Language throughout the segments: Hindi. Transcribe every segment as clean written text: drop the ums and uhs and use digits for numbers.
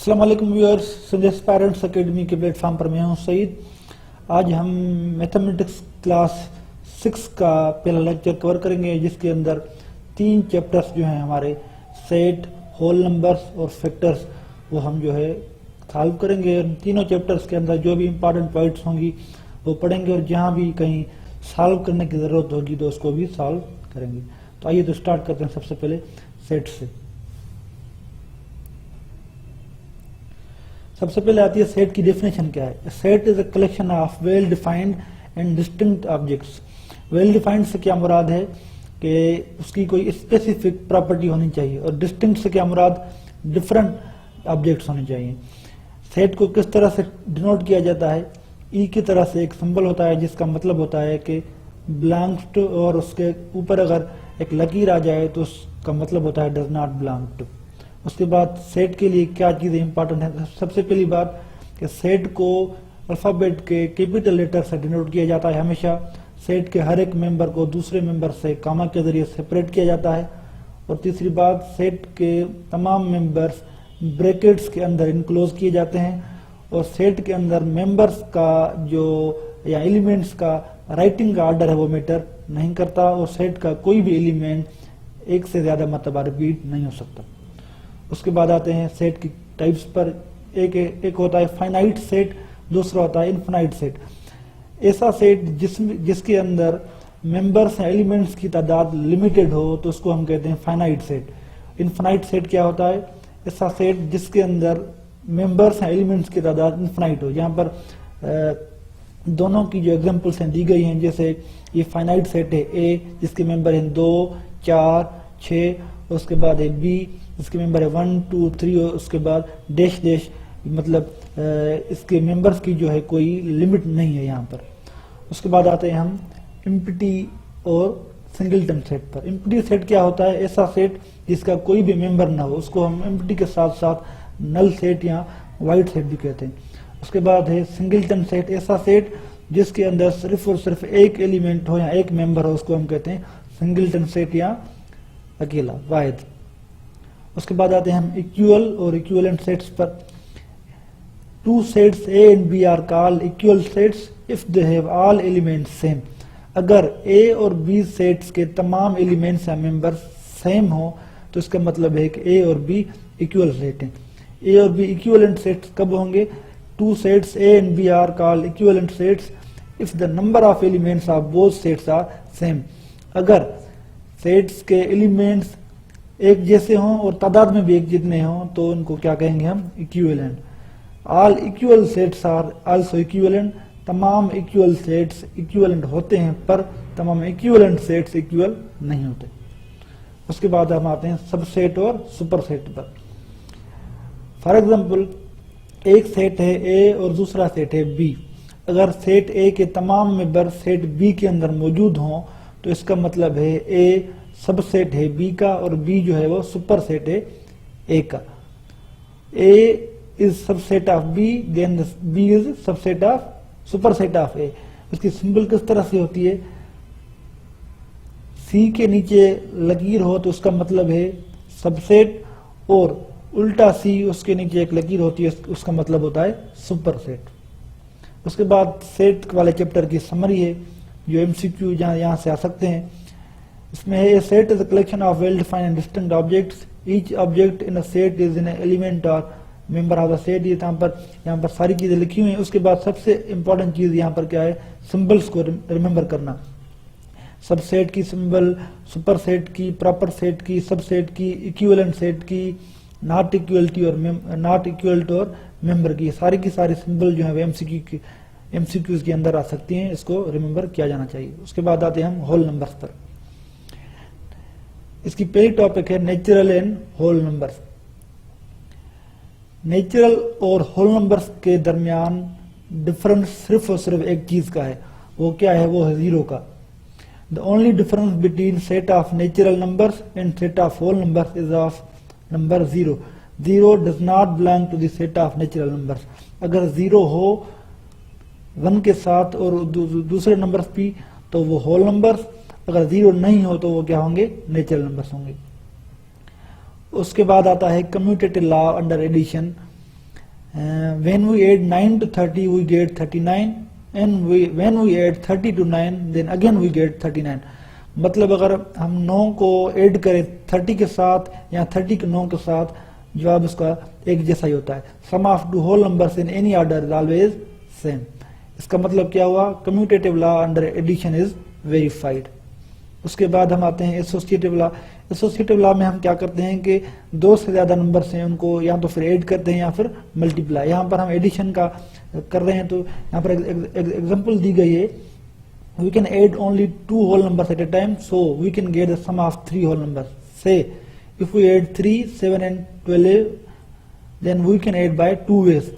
अस्सलाम वालेकुम व्यूअर्स, संजय पेरेंट्स एकेडमी के प्लेटफॉर्म पर मैं हूं सईद। आज हम मैथमेटिक्स क्लास 6 का पहला लेक्चर कवर करेंगे, जिसके अंदर 3 चैप्टर्स जो हैं हमारे सेट, होल नंबर्स और फैक्टर्स, वो हम जो है सॉल्व करेंगे। तीनों चैप्टर्स के अंदर जो भी इंपॉर्टेंट पॉइंट्स होंगी वो पढ़ेंगे और जहां भी कहीं सॉल्व करने की जरूरत होगी तो उसको भी सॉल्व करेंगे। तो आइए तो स्टार्ट करते हैं सबसे पहले सेट से। सबसे पहले आती है सेट की डेफिनेशन क्या है। Set is a collection of well defined and distinct objects. Well defined से क्या मुराद है कि उसकी कोई स्पेसिफिक प्रॉपर्टी होनी चाहिए, और डिस्टिंक्ट से क्या मुराद डिफरेंट ऑब्जेक्ट्स होने चाहिए। सेट को किस तरह से डिनोट किया जाता है, ई की तरह से एक सिंबल होता है जिसका मतलब होता है कि बिलोंग्स टू, और उसके ऊपर अगर एक लकीर आ जाए तो उसका मतलब होता है डज नॉट बिलोंग टू। उसके बाद सेट के लिए क्या चीजें इंपॉर्टेंट है। सबसे पहली बात कि सेट को अल्फाबेट के कैपिटल लेटर से डिनोट किया जाता है हमेशा। सेट के हर एक मेंबर को दूसरे मेंबर से कामा के जरिए सेपरेट किया जाता है। और तीसरी बात, सेट के तमाम मेंबर्स ब्रैकेट्स के अंदर इनक्लोज किए जाते हैं। और सेट के अंदर मेंबर्स का जो या एलिमेंट्स का राइटिंग का ऑर्डर है वो मैटर नहीं करता, और सेट का कोई भी एलिमेंट एक से ज्यादा मरतबा रिपीट नहीं हो सकता। उसके बाद आते हैं सेट की टाइप्स पर। एक होता है फाइनाइट सेट, दूसरा होता है इनफिनाइट सेट। ऐसा सेट जिसके अंदर मेंबर्स एलिमेंट्स की तादाद लिमिटेड हो तो उसको हम कहते हैं फाइनाइट सेट। इनफिनाइट सेट क्या होता है? ऐसा सेट जिसके अंदर मेंबर्स एलिमेंट्स की तादाद इनफिनाइट हो। यहाँ पर दोनों की जो एग्जांपल्स हैं दी गई हैं, जैसे ये फाइनाइट सेट है ए जिसके मेंबर हैं 2, 4, 6, उसके बाद है बी इसके मेंबर है 1, 2, 3, और उसके बाद डैश डैश, मतलब इसके मेंबर्स की जो है कोई लिमिट नहीं है यहाँ पर। उसके बाद आते हैं हम एम्प्टी और सिंगलटन सेट पर। एम्प्टी सेट क्या होता है? ऐसा सेट जिसका कोई भी मेंबर ना हो, उसको हम एम्प्टी के साथ साथ नल सेट या वाइड सेट भी कहते हैं। उसके बाद है सिंगलटन सेट, ऐसा सेट जिसके अंदर सिर्फ और सिर्फ एक एलिमेंट हो या एक मेंबर हो, उसको हम कहते हैं सिंगलटन सेट या अकेला वाहिद। उसके बाद आते हैं हम इक्वल और इक्विवेलेंट सेट्स पर। Two sets A and B are called equal sets if they have all elements same. अगर ए और बी सेट्स के तमाम एलिमेंट्स या मेंबर सेम हो तो इसका मतलब है कि ए और बी इक्वल सेट हैं। ए और बी इक्विवेलेंट सेट्स कब होंगे? Two sets A and B are called equivalent sets if the number of elements of both sets are same. अगर सेट्स के एलिमेंट्स एक जैसे हों और तादाद में भी एक जितने हों तो उनको क्या कहेंगे हम? Equivalent. All equal sets are also equivalent. तमाम इक्वल सेट्स इक्विवेलेंट होते हैं, पर तमाम इक्विवेलेंट सेट्स इक्वल नहीं होते। उसके बाद हम आते हैं सबसेट और सुपरसेट पर। फॉर एग्जांपल, एक सेट है ए और दूसरा सेट है बी। अगर सेट ए के तमाम मेंबर सेट बी के अंदर मौजूद हों तो इसका मतलब है ए सबसेट है बी का और बी जो है वो सुपर सेट है ए का। A is subset of B, then B is subset of superset of A. इसकी सिंबल किस तरह से होती है? सी के नीचे लकीर हो तो उसका मतलब है सबसेट, और उल्टा सी उसके नीचे एक लकीर होती है उसका मतलब होता है सुपर सेट। उसके बाद सेट वाले चैप्टर की समरी है जो एमसीक्यू यहाँ से आ सकते हैं। इसमें है a set is a collection of well defined and distinct objects. Each object in a set is an element और मेंबर ऑफ द सेट। ये यहाँ पर सारी चीजें लिखी हुई हैं। उसके बाद सबसे इंपॉर्टेंट चीज यहाँ पर क्या है? सिंबल्स को रिमेंबर करना। सबसेट की सिंबल, सुपर सेट की, प्रॉपर सेट की, सबसेट की, इक्विवेलेंट सेट की, नॉट इक्वलिटी और नॉट इक्वल टू और मेंबर की सारी सिंबल जो है एमसीक्यूज के अंदर आ सकती हैं। इसको रिमेंबर किया जाना चाहिए। उसके बाद आते हैं हम होल नंबर्स पर। इसकी पहली टॉपिक है natural and whole numbers. Natural और होल नंबर्स के दरमियान डिफरेंस सिर्फ और सिर्फ एक चीज का है। वो क्या है? वो है जीरो का। The only difference between set of natural numbers and set of whole numbers is of number zero. Zero does not belong to the set of natural numbers. अगर जीरो हो 1 के साथ और दूसरे नंबर्स भी तो वो होल नंबर्स, अगर जीरो नहीं हो तो वो क्या होंगे? नेचुरल नंबर्स होंगे। उसके बाद आता है commutative law under addition. When we add 9 to 30 we get 39, and when we add 30 to 9 then again we get 39. मतलब अगर हम 9 को ऐड करें 30 के साथ या 30 के 9 के साथ, जवाब उसका एक जैसा ही होता है. Sum of two whole numbers in any order is always same. इसका मतलब क्या हुआ, commutative law under addition is verified. उसके बाद हम आते हैं एसोसिएटिव लॉ. एसोसिएटिव लॉ में हम क्या करते हैं कि दो से ज्यादा नंबर्स हैं उनको या तो फिर ऐड करते हैं या फिर मल्टीप्लाई. यहाँ पर हम एडिशन का कर रहे हैं तो यहाँ पर एग्जांपल दी गई है, we can add only 2 whole numbers at a time, so we can get the sum of 3 whole numbers. Say if we add 3, 7 and 12 then we can add by 2 ways.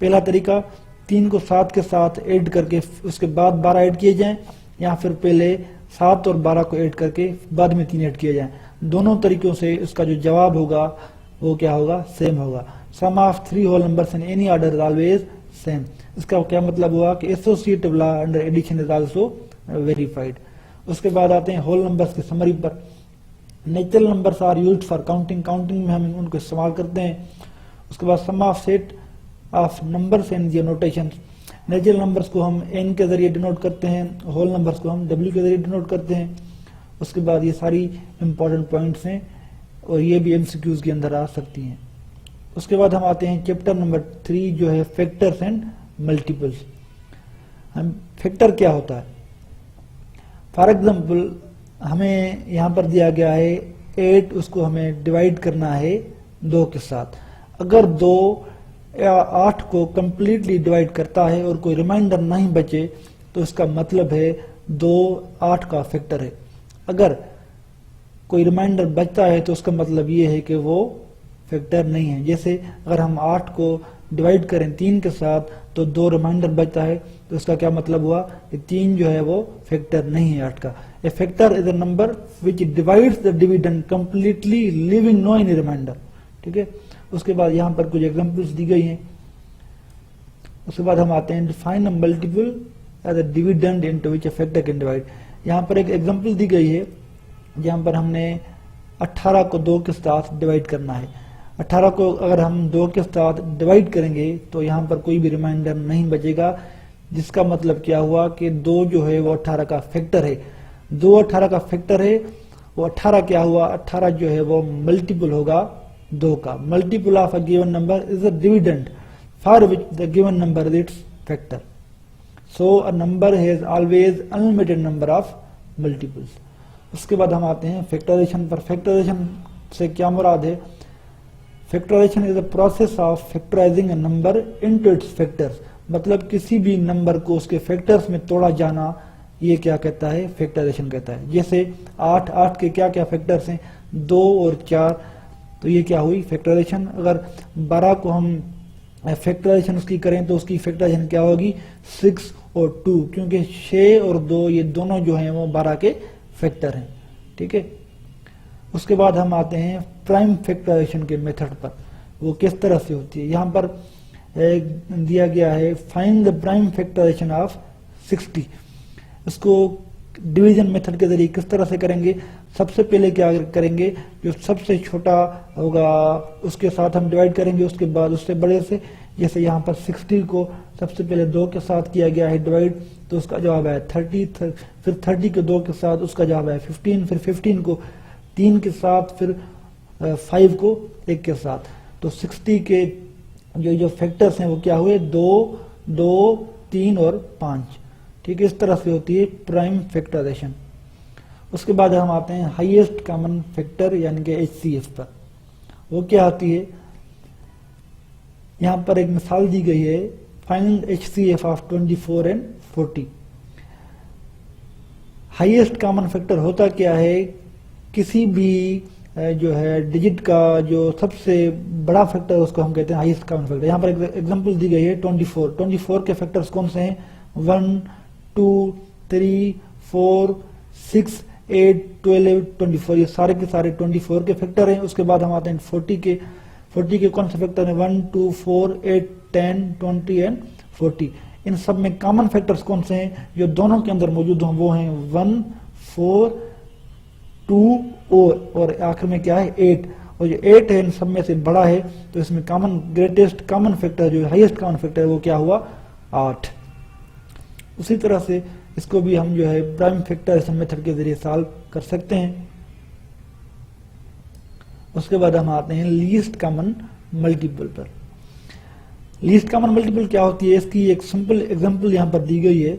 पहला तरीका 3 को 7 के साथ ऐड करके उसके बाद 12 ऐड किए जाएं, या फिर पहले 7 और 12 को ऐड करके बाद में 3 ऐड किए जाएं. दोनों तरीकों से इसका जो जवाब होगा वो क्या होगा, सेम होगा. Sum of 3 whole numbers in any order is always same. इसका क्या मतलब हुआ कि associative law under addition is also verified. उसके बाद आते हैं होल नंबर्स की समरी पर. Natural numbers are used for counting. Counting में हम उनको इस्तेमाल करते हैं. उसके बाद some of set of numbers and their notations. Natural numbers को हम n के जरिए डिनोट करते हैं, होल नंबर्स को हम w के जरिए डिनोट करते हैं. उसके बाद ये सारी इंपॉर्टेंट पॉइंट्स हैं और ये भी एमसीक्यूज के अंदर आ सकती हैं. उसके बाद हम आते हैं चैप्टर नंबर 3 जो है फैक्टर्स एंड मल्टीपल्स. हम फैक्टर क्या होता है, फॉर एग्जांपल हमें यहाँ पर दिया गया है 8, उसको हमें डिवाइड करना है 2 के साथ. अगर 2 या 8 को कंप्लीटली डिवाइड करता है और कोई रिमाइंडर नहीं बचे तो इसका मतलब है 2 8 का फैक्टर है. अगर कोई रिमाइंडर बचता है तो उसका मतलब ये है कि वो फैक्टर नहीं है. जैसे अगर हम 8 को डिवाइड करें 3 के साथ तो 2 रिमाइंडर बचता है तो इसका क्या मतलब हुआ कि 3 जो है वो फैक्टर नहीं है 8 का. A factor is a number which divides the dividend completely leaving no any remainder. ठीक है. उसके बाद यहाँ पर कुछ एग्जांपल्स दी गई हैं. उसके बाद हम आते हैं define a multiple as a dividend into which a factor can divide. यहाँ पर एक एग्जांपल दी गई है जहाँ पर हमने 18 को 2 के साथ डिवाइड करना है. 18 को अगर हम 2 के साथ डिवाइड करेंगे तो यहाँ पर कोई भी रिमाइंडर नहीं बचेगा, जिसका मतलब क्या हुआ कि 2 जो है वो 18 का फैक्टर है. 2 18 का फैक्टर है, वो 18 क्या हुआ, 18 जो है वो मल्टीपल होगा 2 का. Multiple of a given number is a dividend for which the given number is it's factor. So a number has always unlimited number of multiples. उसके बाद हम आते हैं फैक्टराइजेशन पर. फैक्टराइजेशन से क्या मुराद है, factorisation is a process of factorising a number into its factors. मतलब किसी भी नंबर को उसके फैक्टर्स में तोड़ा जाना, ये क्या कहता है, फैक्टराइजेशन कहता है. जैसे 8 के क्या क्या फैक्टर्स हैं, 2 और 4, तो ये क्या हुई, फैक्टराइजेशन. अगर 12 को हम फैक्टराइजेशन उसकी करें तो उसकी फैक्टराइजेशन क्या होगी, 6 और 2, क्योंकि 6 और 2 ये दोनों जो हैं वो 12 के फैक्टर हैं. ठीक है. उसके बाद हम आते हैं प्राइम फैक्टराइजेशन के मेथड पर. वो किस तरह से होती है, यहाँ पर दिया गया है find the prime factorisation of 60. इसको डिवीजन मेथड के जरिए किस तरह से करेंगे, सबसे पहले क्या करेंगे, जो सबसे छोटा होगा उसके साथ हम डिवाइड करेंगे, उसके बाद उससे बड़े से. जैसे यहाँ पर 60 को सबसे पहले 2 के साथ किया गया है डिवाइड, तो उसका जवाब है 30. फिर 30 के 2 के साथ उसका जवाब है 15. फिर 15 को 3 के साथ, फिर 5 को 1 के साथ. तो 60 के जो फैक्टर्स हैं वो क्या हुए, 2, 2, 3 और 5. ठीक है. इस तरह से होती है प्राइम फैक्टराइजेशन. उसके बाद हम आते हैं हाईएस्ट कॉमन फैक्टर यानी कि HCF पर. वो क्या आती है, यहाँ पर एक मिसाल दी गई है, find HCF of 24 and 40. Highest common factor होता क्या है, किसी भी जो है डिजिट का जो सबसे बड़ा फैक्टर उसको हम कहते हैं हाईएस्ट कॉमन फैक्टर. यहाँ पर एक एग्जांपल दी गई है 24. 24 के फैक्टर्स कौन से हैं, 1, 2, 3, 4, 6, 8, 12, 24. ये सारे के सारे 24 के फैक्टर हैं. उसके बाद हम आते हैं 40 के. 40 के कौन से फैक्टर हैं, 1, 2, 4, 8, 10, 20 एंड 40. इन सब में कॉमन फैक्टर्स कौन से हैं जो दोनों के अंदर मौजूद हों, वो हैं 1, 4, 2 और आखिर में क्या है 8. और जो 8 है इन सब में से बड़ा है, तो इसमें कॉमन ग्रेटेस्ट कॉमन फैक्टर जो हाईएस्ट कॉमन फैक्टर है वो क्या हुआ 8। उसी तरह से इसको भी हम जो है प्राइम फैक्टर मेथड के जरिए सॉल्व कर सकते हैं। उसके बाद हम आते हैं लीस्ट कॉमन मल्टीपल पर। लीस्ट कॉमन मल्टीपल क्या होती है, इसकी एक सिंपल एग्जांपल यहाँ पर दी गई है।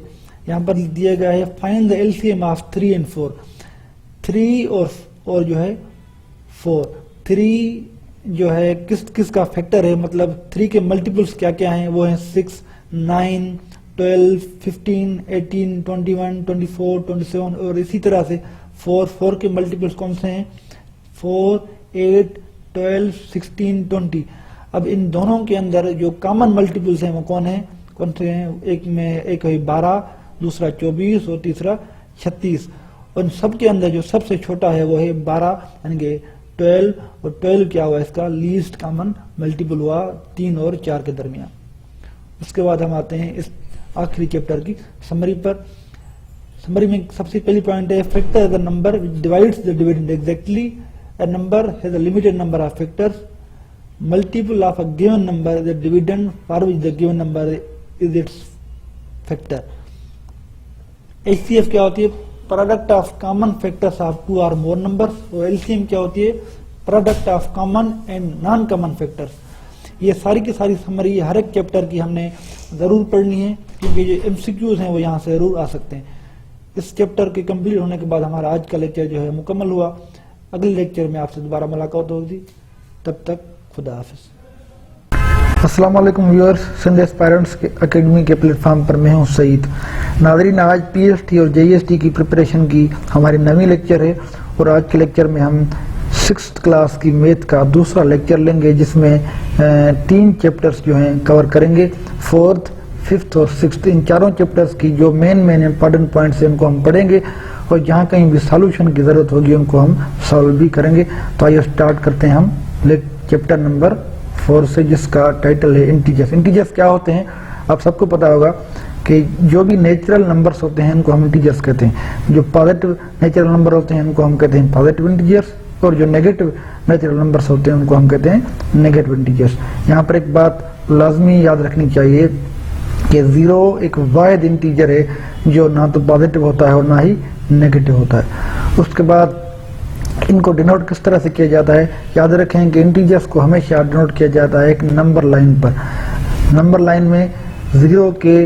यहाँ पर दिया गया है find the LCM of 3 and 4। 3 और जो है 4, 3 जो है किसका फैक्टर है, मतलब 3 के मल्टीपल्स क्या क्या हैं, वो हैं 6, 9, 12, 15, 18, 21, 24, 27 और इसी तरह से 4 के मल्टीपल्स कौन से हैं 4, 8, 12, 16, 20। अब इन दोनों के अंदर जो कॉमन मल्टीपल्स हैं वो कौन से हैं, एक है 12, दूसरा 24 और तीसरा 36। और इन सब के अंदर जो सबसे छोटा है वो है 12 यानी कि 12, और 12 क्या हुआ इसका लीस्ट कॉमन मल्टीपल हुआ 3 और 4 के दरमियान। उसके बाद हम आते हैं इस आखिरी चैप्टर की समरी पर। समरी में सबसे पहली पॉइंट है factor the number which divides the dividend exactly. A number has a limited number of factors. Multiple of a given number is the dividend for which the given number is its factor. HCF क्या होती है, product of common factors of 2 or more numbers। और LCM क्या होती है, product of common and non common factors. ये सारी की सारी समरी हर एक चैप्टर की हमने जरूर पढ़नी है, क्योंकि जो MCQs हैं वो यहाँ से जरूर आ सकते हैं। इस चैप्टर के कंप्लीट होने के बाद हमारा आज का लेक्चर जो है मुकम्मल हुआ। अगले लेक्चर में आपसे दोबारा मुलाकात होगी, तब तक खुदा हाफिज। अस्सलाम वालेकुम व्यूअर्स, सिंध एस्पायरेंट्स के एकेडमी के प्लेटफॉर्म पर मैं हूं सईद। नाज़रीन, आज PST और JST की प्रिपरेशन की हमारी नवी लेक्चर है और आज के लेक्चर में हम 6th क्लास की मैथ का दूसरा लेक्चर लेंगे, जिसमें 3 चैप्टर्स जो हैं कवर करेंगे, 4th, 5th और 6th। इन चारों चैप्टर्स की जो मेन इंपॉर्टेंट पॉइंट्स हैं उनको हम पढ़ेंगे और जहाँ कहीं भी सॉल्यूशन की जरूरत होगी उनको हम सॉल्व भी करेंगे। तो आइए स्टार्ट करते हैं हम चैप्टर नंबर 4 से, जिसका टाइटल है इंटीजर्स। इंटीजर्स क्या होते हैं आप सबको पता होगा कि जो भी नेचुरल नंबर्स होते हैं उनको हम इंटीजर्स कहते हैं। जो पॉजिटिव नेचुरल नंबर होते हैं उनको हम कहते हैं पॉजिटिव इंटीजर्स, और जो नेगेटिव नेचुरल नंबर्स होते हैं उनको हम कहते हैं नेगेटिव इंटीजर्स। यहाँ पर एक बात लाजमी याद रखनी चाहिए कि 0 एक वाहिद इंटीजर है जो ना तो पॉजिटिव होता है और ना ही नेगेटिव होता है। उसके बाद इनको डिनोट किस तरह से किया जाता है, याद रखें कि इंटीजर्स को हमेशा डिनोट किया जाता है एक नंबर लाइन पर। नंबर लाइन में 0 के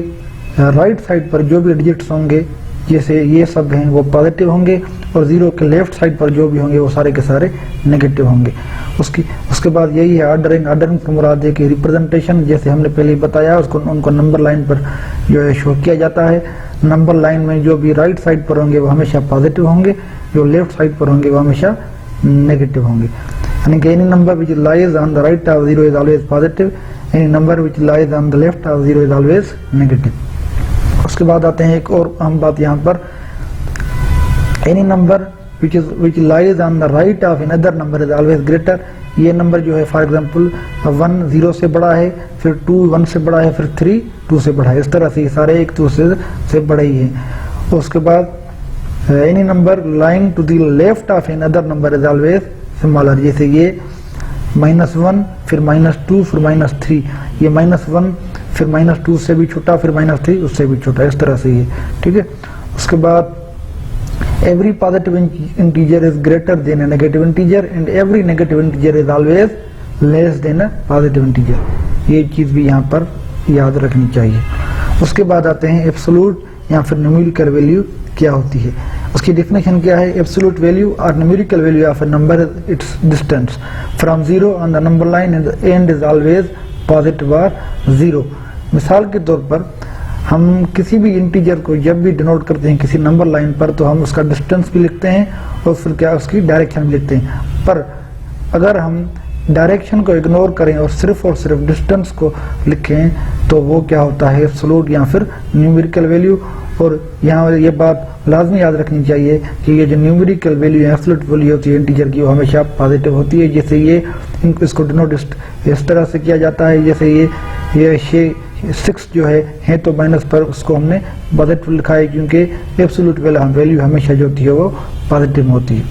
राइट साइड पर जो भी डिजिट्स होंगे, जैसे ये सब हैं, वो पॉजिटिव होंगे, और 0 के लेफ्ट साइड पर जो भी होंगे वो सारे के सारे नेगेटिव होंगे। उसके बाद यही है ऑर्डरिंग। ऑर्डरिंग से मुराद है कि रिप्रेजेंटेशन, जैसे हमने पहले बताया, उनको नंबर लाइन पर जो है शो किया जाता है। नंबर लाइन में जो भी राइट साइड पर होंगे वो हमेशा पॉजिटिव होंगे, जो लेफ्ट साइड पर होंगे वो हमेशा नेगेटिव होंगे। यानी कि any number which lies on the right of 0 is always positive, any number which lies on the left of 0 is always negative. उसके बाद आते हैं एक और अहम बात यहाँ पर, any number which lies on the right of another number is always greater। ये नंबर जो है फॉर एग्जांपल 1 0 से बड़ा है, फिर 2 1 से बड़ा है, फिर 3 2 से बड़ा है। इस तरह से ये सारे एक दूसरे से बड़े ही हैं। उसके बाद any number lying to the left of another number is always smaller। जैसे ये -1 फिर -2 फिर -3, ये -1 फिर -2 से भी छोटा, फिर -3 उससे भी छोटा, इस तरह से ये, ठीक है। उसके बाद every positive integer is greater than a negative integer and every negative integer is always less than a positive integer। ये चीज भी यहाँ पर याद रखनी चाहिए। उसके बाद आते हैं एब्सोल्यूट या फिर न्यूमेरिकल वैल्यू क्या होती है। उसकी डेफिनेशन क्या है, एब्सोल्यूट वैल्यू और numerical value of a number it's distance from 0 on the number line and the end is always positive और 0। मिसाल के तौर पर हम किसी भी इंटीजर को जब भी डिनोट करते हैं किसी नंबर लाइन पर, तो हम उसका डिस्टेंस भी लिखते हैं और फिर क्या उसकी डायरेक्शन भी लिखते हैं। पर अगर हम डायरेक्शन को इग्नोर करें और सिर्फ डिस्टेंस को लिखें तो वो क्या होता है, एब्सोल्यूट या फिर न्यूमेरिकल वैल्यू। और यहाँ ये बात लाजमी याद रखनी चाहिए कि ये जो न्यूमेरिकल वैल्यू है, एब्सोल्यूट वैल्यू होती है इंटीजर की, वो हमेशा पॉजिटिव होती है। जैसे ये इसको डिनोट इस तरह से किया जाता है, जैसे ये 6 जो है तो माइनस पर उसको हमने पॉजिटिव लिखा है, क्योंकि एब्सोल्यूट वैल्यू हमेशा जो होती है वो पॉजिटिव होती है।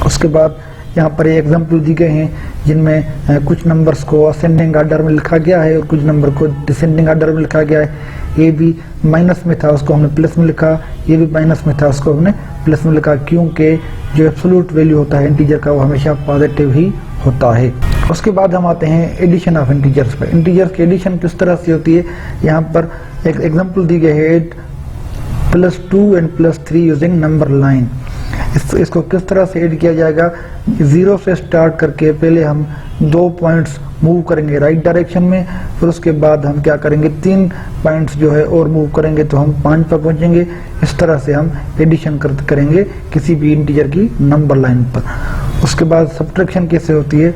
उसके बाद यहाँ पर एग्जाम्पल दी गए हैं जिनमें कुछ नंबर्स को असेंडिंग ऑर्डर में लिखा गया है और कुछ नंबर को डिसेंडिंग ऑर्डर में लिखा गया है। ये भी माइनस में था, उसको हमने प्लस में लिखा, ये भी माइनस में था, उसको हमने प्लस में लिखा, क्योंकि जो एब्सोल्यूट वैल्यू होता है इंटीजर का वो हमेशा पॉजिटिव ही होता है। उसके बाद हम आते हैं एडिशन ऑफ इंटीजर्स पे। इंटीजर्स की एडिशन किस तरह से होती है, यहाँ पर एक एग्जांपल दी गई है, 8 + 2 and +3 यूजिंग नंबर लाइन। इसको किस तरह से ऐड किया जाएगा, 0 से स्टार्ट करके पहले हम 2 पॉइंट्स मूव करेंगे राइट डायरेक्शन में, फिर उसके बाद हम क्या करेंगे 3 पॉइंट्स जो है और मूव करेंगे तो हम 5 पर पहुंचेंगे। इस तरह से हम एडिशन करेंगे किसी भी इंटीजर की नंबर लाइन पर। उसके बाद सब्ट्रैक्शन कैसे होती है,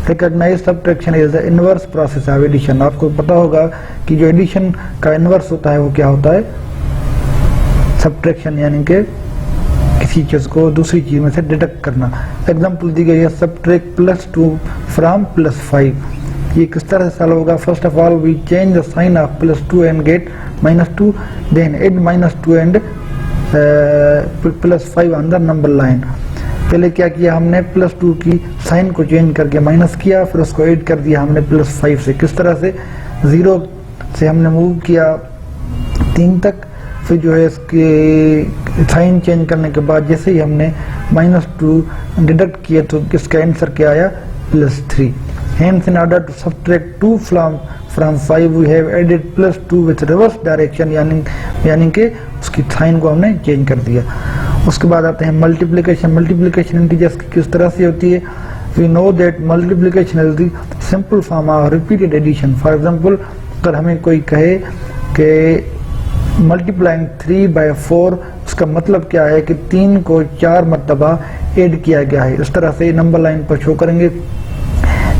recognise subtraction is the inverse process of addition. आपको पता होगा कि जो एडिशन का इनवर्स होता है वो क्या होता है, सब्ट्रैक्शन, यानी कि किसी चीज को दूसरी चीज में से डिडक्ट करना। एग्जांपल दी गई है सब्ट्रैक्ट +2 फ्रॉम +5। ये किस तरह से सॉल्व होगा, first of all we change the sign of +2 and get -2, then add -2 and +5 on the number line. पहले क्या किया हमने, +2 की साइन को चेंज करके माइनस किया, फिर उसको ऐड कर दिया हमने +5 से। किस तरह से, 0 से हमने मूव किया 3 तक, फिर जो है इसके साइन चेंज करने के बाद जैसे ही हमने -2 डिडक्ट किए तो इसका आंसर क्या आया, +3। Hence in order to subtract 2 from 5 we have added +2 with reverse direction, यानी कि उसकी साइन को हमने चेंज कर दिया। उसके बाद आते हैं मल्टीप्लिकेशन। मल्टीप्लिकेशन इंटीजर्स की किस तरह से होती है, we know that multiplication is the simple form of repeated addition। For example, अगर हमें कोई कहे कि मल्टीप्लाइंग 3 by 4, उसका मतलब क्या है कि 3 को 4 मरतबा ऐड किया गया है। इस तरह से नंबर लाइन पर शो करेंगे,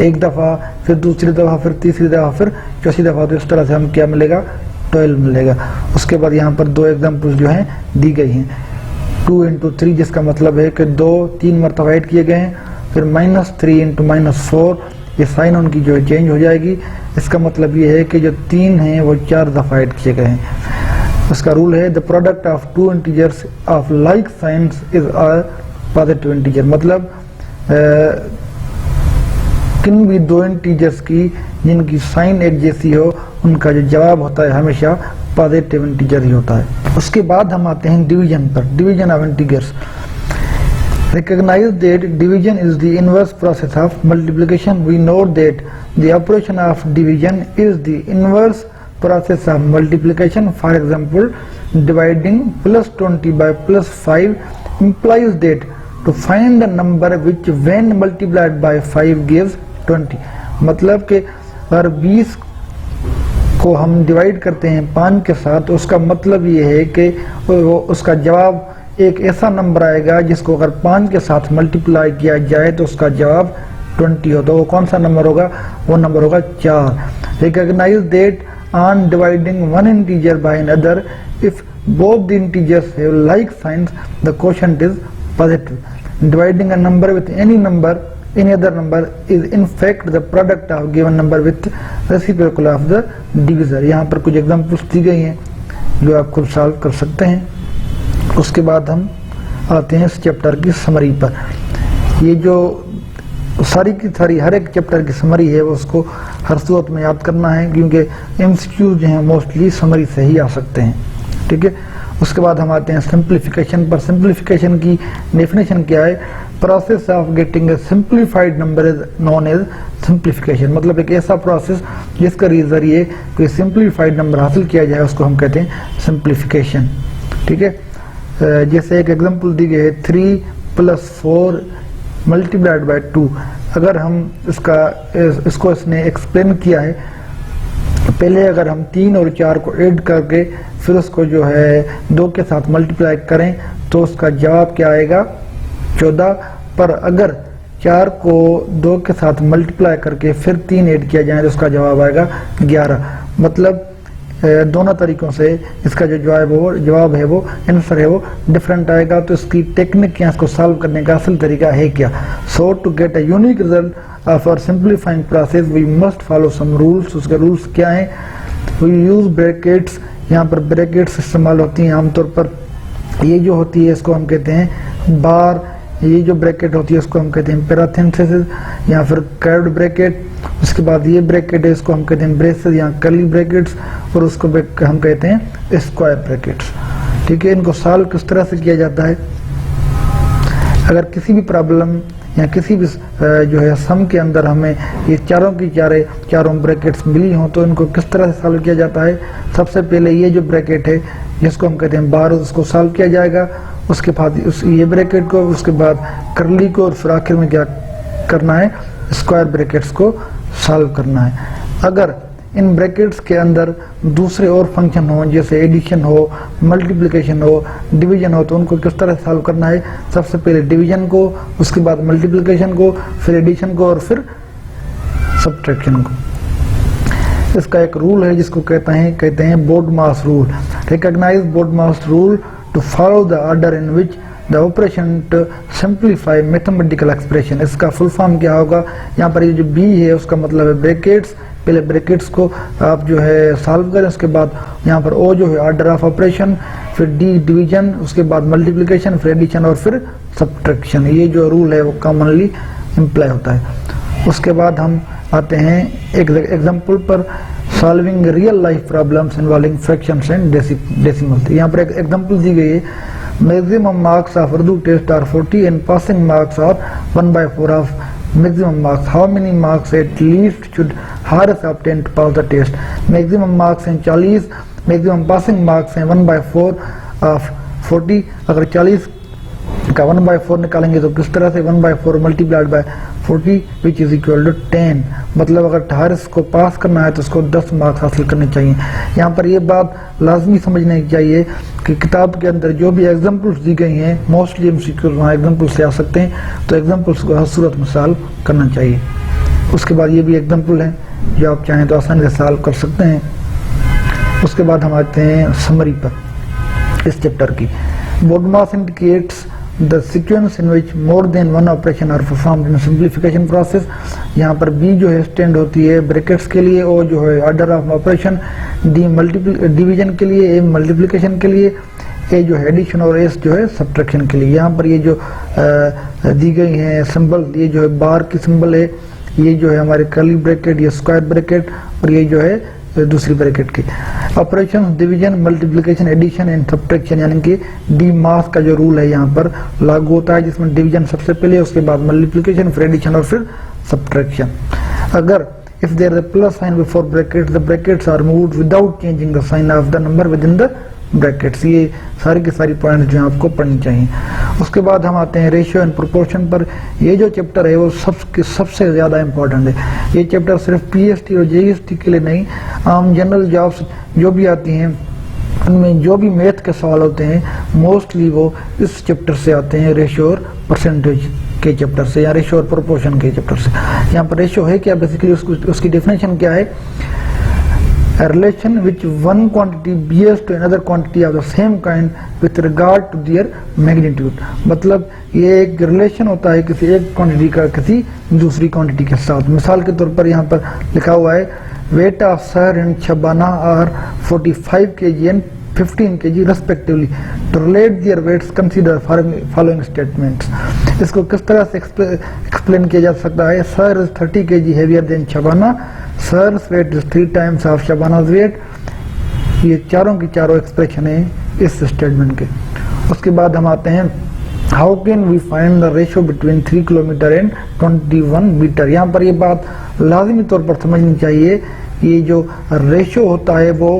एक दफा, फिर दूसरी दफा, फिर तीसरी दफा, फिर चौथी दफा, तो इस तरह से हम क्या मिलेगा, 12 मिलेगा। उसके बाद यहाँ पर 2 एग्जाम्पल्स जो हैं दी गई हैं, 2 × 3, जिसका मतलब है कि 3 मरतबा ऐड किए गए हैं, फिर -3 × -4, ये साइन उनकी जो चेंज हो जाएगी। इसका मतलब ये है कि जो 3 हैं वो 4 दफा ऐड किए गए हैं। उसका रूल है the product of 2 integers of like science is a positive integer. मतलब किन भी 2 इंटीजर्स की जिनकी साइन एक जैसी हो, उनका जो जवाब होता है हमेशा पॉजिटिव इंटीजर ही होता है। उसके बाद हम आते हैं डिवीजन पर, division of integers. Recognize that division is the inverse process of multiplication. We know that the operation of division is the inverse process of multiplication. For example, dividing +20 by +5 implies that to find the number which when multiplied by 5 gives 20। मतलब कि अगर 20 को हम डिवाइड करते हैं 5 के साथ, तो उसका मतलब ये है कि उसका जवाब एक ऐसा नंबर आएगा जिसको अगर 5 के साथ मल्टीप्लाई किया जाए तो उसका जवाब 20 हो। तो वो कौन सा नंबर होगा, वो नंबर होगा 4। Recognise that on dividing one integer by another, if both the integers have like signs the quotient is positive. Dividing a number with any other number is in fact the product of given number with reciprocal of the divisor। यहाँ पर कुछ एग्जांपल्स दी गई हैं जो आप खुद सॉल्व कर सकते हैं। उसके बाद हम आते हैं इस चैप्टर की समरी पर। ये जो सारी की सारी हर एक चैप्टर की समरी है वो उसको हर सूरत में याद करना है, क्योंकि एमसीक्यू जो हैं मोस्टली समरी से ही आ सकते हैं, ठीक है। उसके बाद हम आते हैं सिंप्लीफिकेशन पर। सिंप्लीफिकेशन की डेफिनेशन क्या है, process of getting a simplified number is known as simplification. मतलब एक ऐसा प्रोसेस जिसके जरिए कोई सिंप्लीफाइड नंबर हासिल किया जाए उसको हम कहते हैं सिंप्लीफिकेशन, ठीक है। जैसे एक एग्जांपल दी गई है 3 + 4 मल्टीप्लाइड बाय 2। अगर हम इसको इसने एक्सप्लेन किया है, पहले अगर हम 3 और 4 को ऐड करके फिर उसको जो है 2 के साथ मल्टीप्लाई करें तो उसका जवाब क्या आएगा, 14। पर अगर 4 को 2 के साथ मल्टीप्लाई करके फिर 3 ऐड किया जाए तो उसका जवाब आएगा 11। मतलब दोनों तरीकों से इसका जो जवाब है वो आंसर है वो डिफरेंट आएगा। तो इसकी टेक्निक क्या, इसको सॉल्व करने का असल तरीका है क्या। So to get a unique result of our simplifying process we must follow some rules. उसके रूल्स क्या हैं, वी यूज ब्रैकेट्स। यहाँ पर ब्रैकेट्स इस्तेमाल होती हैं आमतौर पर। ये जो होती है इसको हम कहते हैं बार ये जो ब्रैकेट होती है उसको हम कहते हैं पैरेंथेसिस या फिर कर्व्ड ब्रैकेट। उसके बाद ये ब्रैकेट है, इसको हम कहते हैं ब्रेसेस या कर्ली ब्रैकेट्स, और उसको हम कहते हैं स्क्वायर ब्रैकेट्स। ठीक है, इनको सॉल्व किस तरह से किया जाता है, अगर किसी भी प्रॉब्लम या किसी भी जो है सम के अंदर हमें ये चारों की चारों ब्रैकेट्स मिली हों तो इनको किस तरह से सॉल्व किया जाता है। सबसे पहले ये जो ब्रैकेट है जिसको हम कहते हैं बार, उसको सॉल्व किया जाएगा। उसके बाद ये ब्रैकेट को, उसके बाद कर्ली को, और फिर आखिर में क्या करना है, स्क्वायर ब्रैकेट्स को सॉल्व करना है। अगर इन ब्रैकेट्स के अंदर दूसरे और फंक्शन हो, जैसे एडिशन हो, मल्टीप्लिकेशन हो, डिवीजन हो, तो उनको किस तरह से सॉल्व करना है। सबसे पहले डिवीजन को, उसके बाद मल्टीप्लिकेशन को, फिर एडिशन को, और फिर सब्ट्रैक्शन को। इसका एक रूल है जिसको कहते हैं BODMAS rule. Recognise BODMAS rule to follow the order in which the operation to simplify mathematical expression. इसका फुल फॉर्म क्या होगा, यहाँ पर ये जो बी है उसका मतलब है ब्रैकेट्स। पहले ब्रैकेट्स को आप जो है सॉल्व करें, उसके बाद यहाँ पर ओ जो है ऑर्डर ऑफ ऑपरेशन, फिर डी डिवीजन, उसके बाद मल्टीप्लिकेशन, फिर एडिशन, और फिर सब्ट्रैक्शन। ये जो रूल है वो कॉमनली इम्प्लाई होता है। उसके बाद हम आते हैं एक एग्जाम्पल पर, solving real life problems involving fractions and decimals. यहाँ पर एक एग्जाम्पल दी गई है, maximum marks of Urdu test are 40 and passing marks are 1/4 of maximum marks. How many marks at least should Haris obtain to pass the test? Maximum marks हैं 40, maximum passing marks हैं 1/4 of 40। अगर 40 का 1/4 निकालेंगे तो किस तरह से 1/4 multiplied by 40 which is equal to 10। मतलब अगर हारिस को पास करना है तो उसको 10 मार्क्स हासिल करने चाहिए। यहाँ पर ये बात लाजमी समझनी चाहिए कि किताब के अंदर जो भी एग्जाम्पल्स दी गई हैं, मोस्टली एमसीक्यूज वहाँ एग्जाम्पल्स से आ सकते हैं, तो एग्जाम्पल्स को हर सूरत में सॉल्व करना चाहिए। उसके बाद ये भी एग्जाम्पल है जो आप चाहें तो आसानी से सॉल्व कर सकते हैं। उसके बाद हम आते हैं समरी पर इस चैप्टर की। बोर्डमास indicates the sequence in which more than one operation are performed in simplification process। यहाँ पर B जो है स्टैंड होती है ब्रैकेट्स के लिए, O जो है order of operation, D division के लिए, A मल्टीप्लिकेशन के लिए, A जो है एडिशन, और S जो है सब्ट्रैक्शन के लिए। यहाँ पर ये जो दी गई हैं सिंबल, ये जो है बार की सिंबल है, ये जो है हमारे कर्ली ब्रैकेट, ये स्क्वायर ब्रैकेट, और ये जो है दूसरी ब्रैकेट की। Operation division, multiplication, addition and subtraction, यानी कि डी मास का जो रूल है यहाँ पर लागू होता है, जिसमें डिवीजन सबसे पहले, उसके बाद मल्टीप्लिकेशन, फिर एडिशन, और फिर सब्ट्रैक्शन। अगर if there is a plus sign before brackets, the brackets are moved without changing the sign of the number within the brackets. ये सारी की सारी पॉइंट जो है आपको पढ़नी चाहिए। उसके बाद हम आते हैं रेशियो एंड प्रोपोर्शन पर। ये जो चैप्टर है वो सबसे ज़्यादा इम्पोर्टेंट है। ये चैप्टर सिर्फ पीएसटी और जेईएसटी के लिए नहीं, आम जनरल जॉब्स जो भी आती हैं उनमें जो भी मैथ के सवाल होते हैं मोस्टली वो इस चैप्टर से आते हैं, रेशियो और परसेंटेज के चैप्टर से, या रेशियो और प्रोपोर्शन के चैप्टर से। यहाँ पर रेशियो है क्या, बेसिकली उसकी डेफिनेशन क्या है, a relation which one quantity bears to another quantity of the same kind with regard to their magnitude। मतलब ये एक रिलेशन होता है किसी एक क्वांटिटी का किसी दूसरी क्वांटिटी के साथ। मिसाल के तौर पर यहाँ पर लिखा हुआ है weight of Sahar and Shabana are 45 kg and 15 kg respectively। To relate their weights consider following statements। इसको किस तरह से एक्सप्लेन किया जा सकता है, Sahar is 30 kg heavier than Shabana, Sahar's weight is 3 times of Shabana's weight। ये चारों की चारों एक्सप्रेशन है इस स्टेटमेंट के। उसके बाद हम आते हैं how can we find the ratio between 3 kilometre and 21 metre. यहाँ पर ये बात लाजमी तौर पर समझनी चाहिए, ये जो रेशियो होता है वो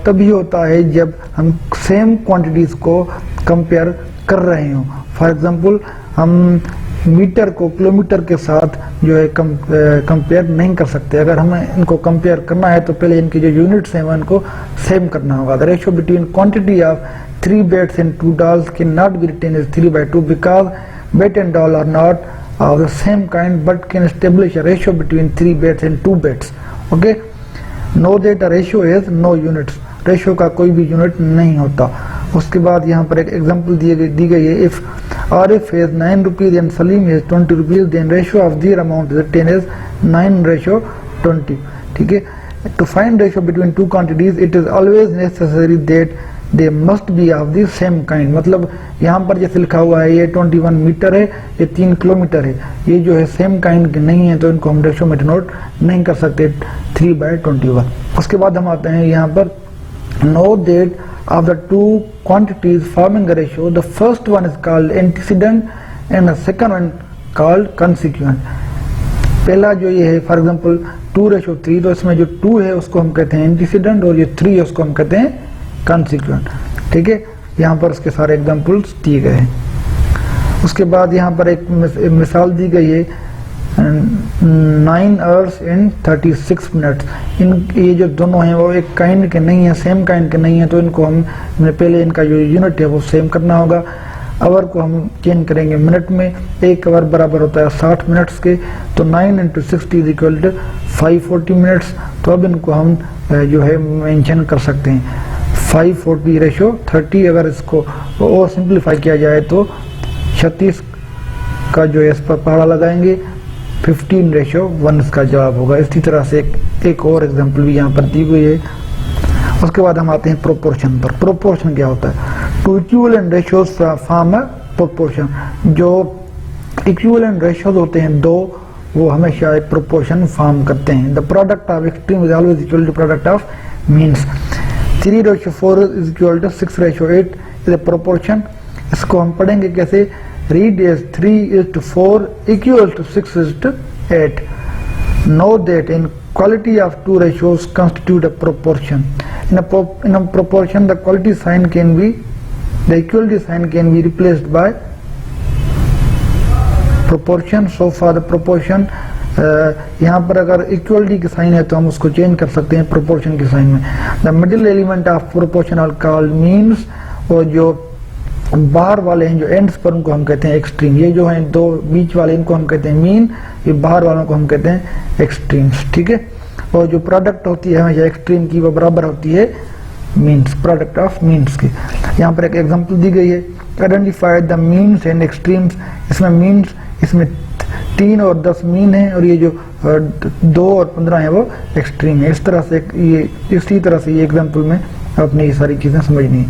तभी होता है जब हम सेम क्वांटिटीज को कंपेयर कर रहे हों। फॉर एग्जांपल हम मीटर को किलोमीटर के साथ जो है कंपेयर नहीं कर सकते। अगर हमें इनको कंपेयर करना है तो पहले इनकी जो यूनिट्स हैं वो इनको सेम करना होगा। The ratio between quantity of 3 bets and 2 dolls can not be written as 3/2 because bet and doll are not of the same kind but can establish a ratio between 3 bets and 2 bets। Okay, know that a ratio has no units। Ratio का कोई भी यूनिट नहीं होता। उसके बाद यहाँ पर एक एग्जांपल दी गई है, if Arif has 9 rupees and Salim has 20 rupees, then ratio of their amount is 10 is 9/20। ठीक है, to find ratio between two quantities it is always necessary that they must be of the same kind. मतलब यहाँ पर जैसे लिखा हुआ है ये 21 मीटर है, ये 3 किलोमीटर है, ये जो है सेम काइंड के नहीं है, तो इनको हम रेशियो में डिनोट नहीं कर सकते 3/21। उसके बाद हम आते हैं यहाँ पर know that of the two quantities forming a ratio, the first one is called antecedent and the second one called consequent। पहला जो ये है फॉर एग्जांपल 2:3, तो इसमें जो 2 है उसको हम कहते हैं एंटीसीडेंट और ये 3 है उसको हम कहते हैं कंसिक्वेंट। ठीक है, यहाँ पर उसके सारे एग्जांपल्स दिए गए हैं। उसके बाद यहाँ पर एक मिसाल दी गई है 9 hours and 36 minutes। इन ये जो दोनों हैं वो एक काइंड के नहीं है, सेम काइंड के नहीं है, तो इनको हम पहले इनका जो यूनिट है वो सेम करना होगा। आवर को हम चेंज करेंगे मिनट में, 1 आवर बराबर होता है 60 मिनट्स के, तो 9 × 60 = 540 मिनट्स। तो अब इनको हम जो है मेंशन कर सकते हैं 540/30। अगर इसको और सिंप्लीफाई किया जाए तो 36 का जो है इस पर पहाड़ा लगाएंगे, 15:1 इसका जवाब होगा। इसी तरह से एक और एग्जांपल भी यहाँ पर दी हुई है। उसके बाद हम आते हैं प्रोपोर्शन पर। प्रोपोर्शन क्या होता है? Two equivalent ratios form a proportion. जो इक्विवेलेंट रेशियोज होते हैं दो, वो हमेशा एक प्रोपोर्शन फॉर्म करते हैं। The product of extreme is always equal to product of means. 3:4 = 6:8 is a proportion. इसको हम पढ़ेंगे कैसे? Read as 3:4 equal to 6:8. Know that in quality of two ratios constitute a proportion. In a proportion, the equality sign can be replaced by proportion. So for the proportion, यहाँ पर अगर इक्वलिटी के साइन है तो हम उसको चेंज कर सकते हैं प्रोपोर्शन के साइन में। The middle element of proportion are called means. और जो बाहर वाले हैं जो एंड्स पर, उनको हम कहते हैं एक्सट्रीम। ये जो हैं दो बीच वाले, इनको हम कहते हैं मीन, ये बाहर वालों को हम कहते हैं एक्सट्रीम्स। ठीक है, और जो प्रोडक्ट होती है हमेशा एक्सट्रीम की वो बराबर होती है मीन्स, प्रोडक्ट ऑफ मीन्स की। यहाँ पर एक एग्जांपल दी गई है, identify the means and extremes. इसमें मीन्स, इसमें 3 और 10 मीन है, और ये जो 2 और 15 है वो एक्सट्रीम है। इस तरह से ये इसी तरह से ये एग्जाम्पल में अपनी ये सारी चीजें समझनी है।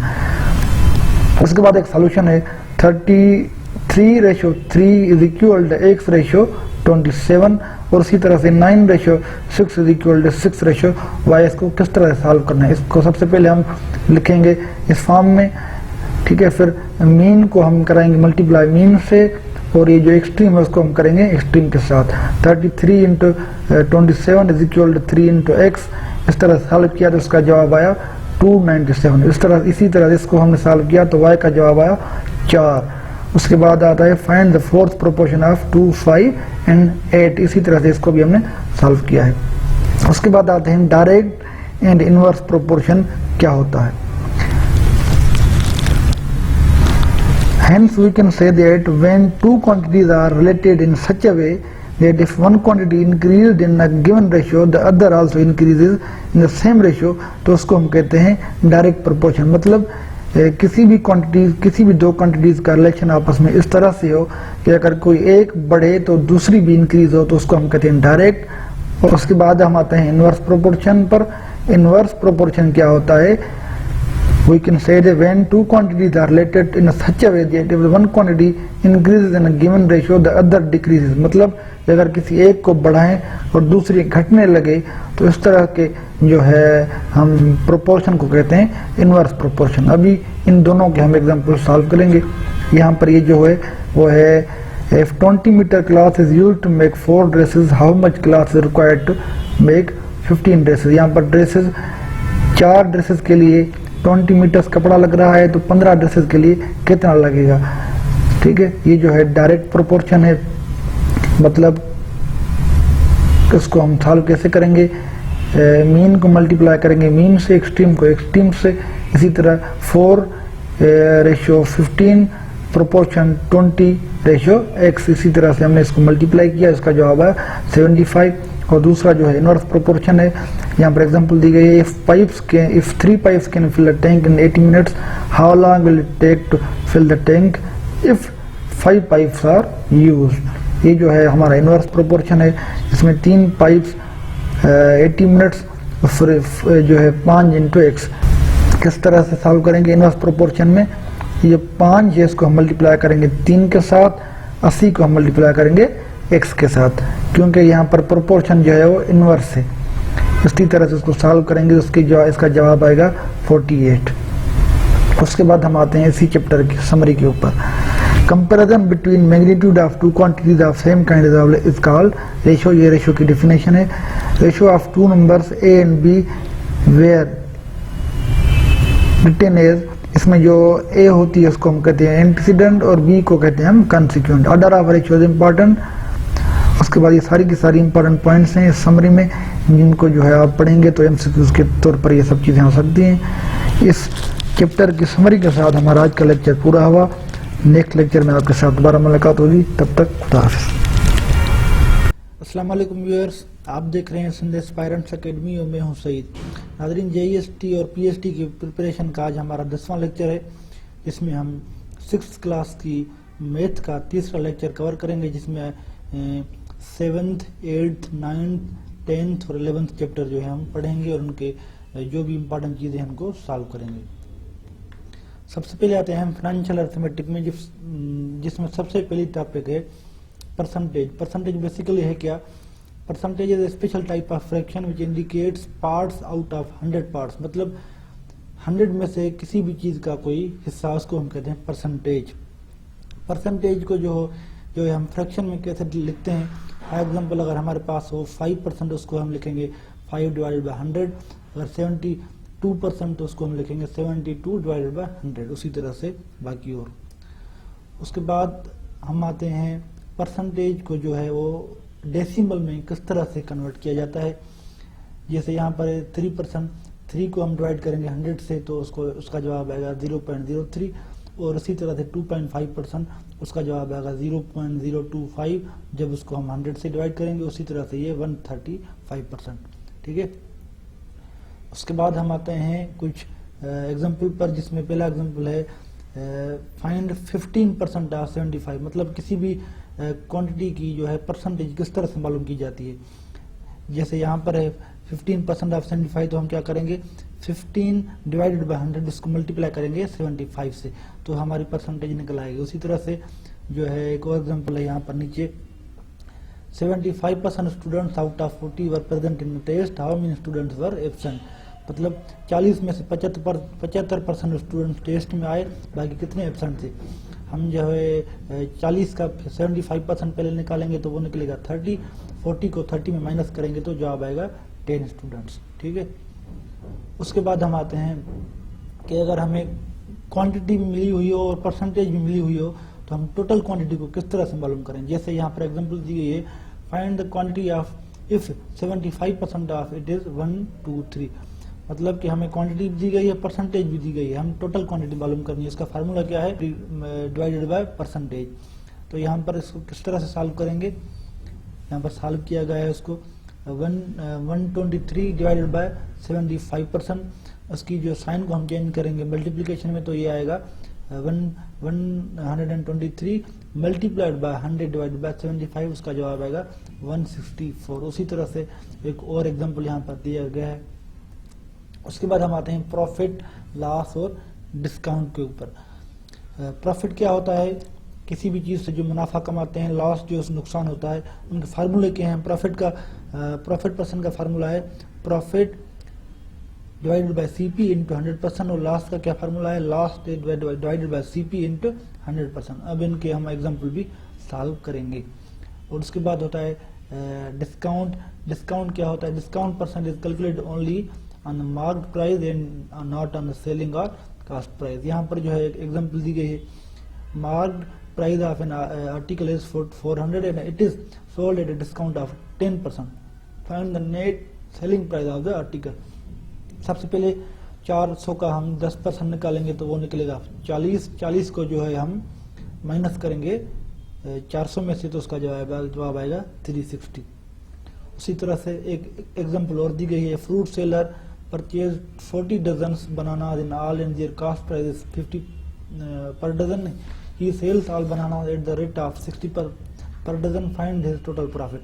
उसके बाद एक सॉल्यूशन है 33:3 is equal to x/27। और उसी तरह से 9:6 is equal to 6/y। इसको किस तरह से सॉल्व करना है? इसको सबसे पहले हम लिखेंगे इस फॉर्म में। ठीक है, फिर मीन को हम कराएंगे मल्टीप्लाई मीन से, और ये जो एक्सट्रीम है उसको हम करेंगे एक्सट्रीम के साथ। 33 × 27 is equal to 3 × x। इस तरह सॉल्व किया तो उसका जवाब आया 297। इसी तरह इसको हमने सॉल्व किया तो y का जवाब आया 4। उसके बाद आता है find the fourth proportion of 2, 5 and 8। इसी तरह से इसको भी हमने सॉल्व किया है। उसके बाद आते हैं डायरेक्ट एंड इनवर्स प्रोपोर्शन क्या होता है। Hence we can say that when two quantities are related in such a way that if one quantity increased in a given ratio, the other also increases in the same ratio, तो उसको हम कहते हैं डायरेक्ट प्रोपोर्शन। मतलब किसी भी क्वांटिटी, किसी भी दो क्वांटिटीज का रिलेशन आपस में इस तरह से हो कि अगर कोई एक बढ़े तो दूसरी भी इंक्रीज हो, तो उसको हम कहते हैं डायरेक्ट। और उसके बाद हम आते हैं इनवर्स प्रोपोर्शन पर। इनवर्स प्रोपोर्शन क्या होता है? We can say that when two quantities are related in such a way that if one quantity increases in a given ratio, the other decreases। मतलब अगर किसी एक को बढ़ाएं और दूसरी घटने लगे, तो इस तरह के जो है हम प्रोपोर्शन को कहते हैं इनवर्स प्रोपोर्शन। अभी इन दोनों के हम एग्जांपल सॉल्व करेंगे। यहाँ पर ये जो है वो है if 20 meter cloth is used to make 4 dresses, how much cloth is required to make 15 dresses। यहाँ पर ड्रेसेस, 4 ड्रेसेस के लिए 20 मीटर्स कपड़ा लग रहा है, तो 15 ड्रेसेस के लिए कितना लगेगा। ठीक है, ये जो है डायरेक्ट प्रोपोर्शन है। मतलब इसको हम सॉल्व कैसे करेंगे? मीन को मल्टीप्लाई करेंगे मीन से, एक्सट्रीम को एक्सट्रीम से। इसी तरह 4:15 प्रोपोर्शन 20:x। इसी तरह से हमने इसको मल्टीप्लाई किया, इसका जवाब है 75। और दूसरा जो है इनवर्स प्रोपोर्शन है, यहाँ पर एग्जांपल दी गई है if 3 pipes can fill a tank in 80 minutes, how long will it take to fill the tank if 5 pipes are used। ये जो है हमारा इनवर्स प्रोपोर्शन है, इसमें 3 पाइप्स 80 मिनट्स जो है 5 × x। किस तरह से सॉल्व करेंगे इनवर्स प्रोपोर्शन में, ये 5 है इसको हम मल्टीप्लाई करेंगे 3 के साथ, 80 को हम मल्टीप्लाई करेंगे x के साथ, क्योंकि यहाँ पर प्रोपोर्शन जो है वो इनवर्स है। इसी तरह से उसको सॉल्व करेंगे, इसका जवाब आएगा 48। उसके बाद हम आते हैं इसी चैप्टर की समरी के ऊपर। Comparison between magnitude of two quantities of same kind is called ratio. ये रेशियो की डेफिनेशन है, ratio of two numbers A and B where written as, इसमें जो ए होती है उसको हम कहते हैं एंटीसीडेंट और बी को कहते हैं हम consequent. Order of ratio is important. उसके बाद ये सारी की सारी इंपॉर्टेंट पॉइंट्स हैं इस समरी में, जिनको जो है आप पढ़ेंगे तो एमसीक्यूज के तौर पर ये सब चीजें हो सकती हैं। इस चैप्टर की समरी के साथ हमारा आज का लेक्चर पूरा हुआ। नेक्स्ट लेक्चर में आपके साथ दोबारा मुलाकात होगी, तब तक खुदा हाफिज़। अस्सलाम वालेकुम व्यूअर्स, आप देख रहे हैं संदेश एस्पायरेंट्स एकेडमी और मैं हूं सईद। नाज़रीन, जेईएसटी और पीएचडी की प्रिपरेशन का आज हमारा 10वां लेक्चर है, जिसमें हम 6th क्लास की मैथ का तीसरा लेक्चर कवर करेंगे, जिसमें 7th, 8th, 9th, 10th और 11th चैप्टर जो है हम पढ़ेंगे और उनके जो भी इम्पोर्टेंट चीज़ें हैं उनको सॉल्व करेंगे। सबसे पहले आते हैं हम फाइनेंशियल अर्थमेटिक में, जिसमें सबसे पहली टॉपिक है परसेंटेज। परसेंटेज बेसिकली है क्या? Percentage is a special type of fraction which indicates parts out of 100 parts. मतलब 100 में से किसी भी चीज का कोई हिस्सा, उसको हम कहते हैं परसेंटेज। परसेंटेज को जो है हम फ्रैक्शन में कैसे लिखते हैं? फॉर एग्जाम्पल, अगर हमारे पास हो 5%, उसको हम लिखेंगे 5 डिवाइडेड बाई 100। अगर 72% तो उसको हम लिखेंगे 72 डिवाइडेड बाई 100। उसी तरह से बाकी और। उसके बाद हम आते हैं परसेंटेज को जो है वो डेसिमल में किस तरह से कन्वर्ट किया जाता है। जैसे यहाँ पर 3%, 3 को हम डिवाइड करेंगे 100 से तो उसका जवाब आएगा 0.03, और इसी तरह से 2.5% उसका जवाब आएगा 0.025 जब उसको हम 100 से डिवाइड करेंगे। उसी तरह से ये 135%। ठीक है। उसके बाद हम आते हैं कुछ एग्जाम्पल पर, जिसमें पहला एग्जाम्पल है फाइंड 15% ऑफ 75। मतलब किसी भी क्वांटिटी की जो है परसेंटेज किस तरह से मालूम की जाती है। जैसे यहाँ पर है 15% ऑफ 75, तो हम क्या करेंगे 15 डिवाइडेड बाय 100, इसको मल्टीप्लाई करेंगे 75 से, तो हमारी परसेंटेज निकल आएगी। उसी तरह से जो है एक और एग्जाम्पल है यहाँ पर नीचे, 75% students out of 40 were present in test, how many students were absent. मतलब 40 में से 75% स्टूडेंट्स टेस्ट में आए, बाकी कितने एब्सेंट थे। हम जो है 40 का 75% पहले निकालेंगे तो वो निकलेगा 30, 40 को 30 में माइनस करेंगे तो जवाब आएगा 10 स्टूडेंट्स। ठीक है। उसके बाद हम आते हैं कि अगर हमें क्वांटिटी भी मिली हुई हो और परसेंटेज भी मिली हुई हो, तो हम टोटल क्वांटिटी को किस तरह से मालूम करें। जैसे यहाँ पर एग्जांपल दी गई है, find the quantity of if 75% of it is 1, 2, 3। मतलब कि हमें क्वांटिटी भी दी गई है, परसेंटेज भी दी गई है, हम टोटल क्वांटिटी मालूम करनी है। इसका फार्मूला क्या है? Divided by percentage. तो यहाँ पर इसको किस तरह से सॉल्व करेंगे? यहाँ पर सॉल्व किया गया है उसको 123 डिवाइडेड बाय 75%। उसकी जो साइन को हम चेंज करेंगे मल्टीप्लीकेशन में, तो ये आएगा 123 मल्टीप्लाइड बाय 100 डिवाइडेड बाय 75, उसका जवाब आएगा 164। उसी तरह से एक और एग्जांपल यहाँ पर दिया गया है। उसके बाद हम आते हैं प्रॉफिट, लॉस और डिस्काउंट के ऊपर। प्रॉफिट क्या होता है? किसी भी चीज से जो मुनाफा कमाते हैं। लॉस जो नुकसान होता है। उनके फार्मूले क्या हैं? प्रॉफिट परसेंट का फार्मूला है profit divided by CP into 100%, और लॉस का क्या फार्मूला है? Loss divided by CP into 100%। अब इनके हम एग्जाम्पल भी सॉल्व करेंगे। और उसके बाद होता है डिस्काउंट। डिस्काउंट क्या होता है? Discount percent is calculated only on the marked price and not on the selling और कास्ट प्राइस। यहाँ पर जो है एग्जाम्पल दी गई है, marked price of an article is 400 and it is sold at a discount of 10%। Find the net selling price of the article. सबसे पहले 400 का हम 10% निकालेंगे तो वो निकलेगा 40 को जो है हम माइनस करेंगे 400 में से, तो उसका जवाब आएगा 360। उसी तरह से एक एग्जांपल और दी गई है, fruit seller purchase 40 dozens banana in all and their cost price is 50 per dozen. He sells all banana at the rate of 60 per dozen. Find his total profit.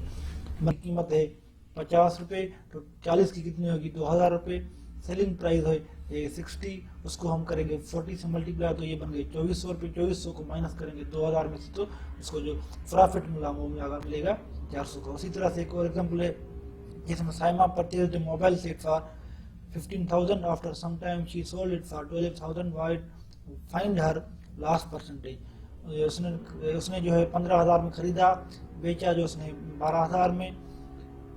कीमत है 50 रुपए, तो 40 की कितनी होगी? 2000 रुपए। सेलिंग प्राइस है ये 60, उसको हम करेंगे 40 से मल्टीप्लाई, तो ये बन गए 2400 रुपये। 2400 को माइनस करेंगे 2000 में से, तो उसको जो प्रॉफिट मिला वो मिलेगा 400 का। उसी तरह से एक और एग्जाम्पल है जिसमें Saima purchase the mobile set for 15,000, after some time she sold it for 12,000, find her last percentage. उसने जो है 15,000 में खरीदा, बेचा जो उसने 12,000 में,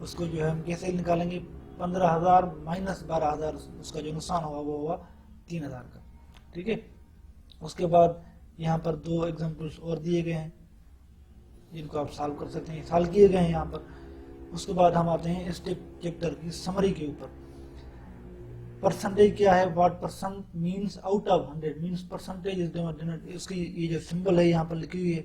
उसको जो है हम कैसे निकालेंगे, 15,000 माइनस 12,000, उसका जो नुकसान हुआ वो हुआ 3,000 का। ठीक है, उसके बाद यहाँ पर 2 एग्जांपल्स और दिए गए हैं जिनको आप सॉल्व कर सकते हैं, सॉल्व किए गए हैं यहाँ पर। उसके बाद हम आते हैं इस चैप्टर की समरी के ऊपर। परसेंटेज क्या है, what percent means out of 100 means percentage is denoted, उसकी ये जो सिंबल है यहाँ पर लिखी हुई है,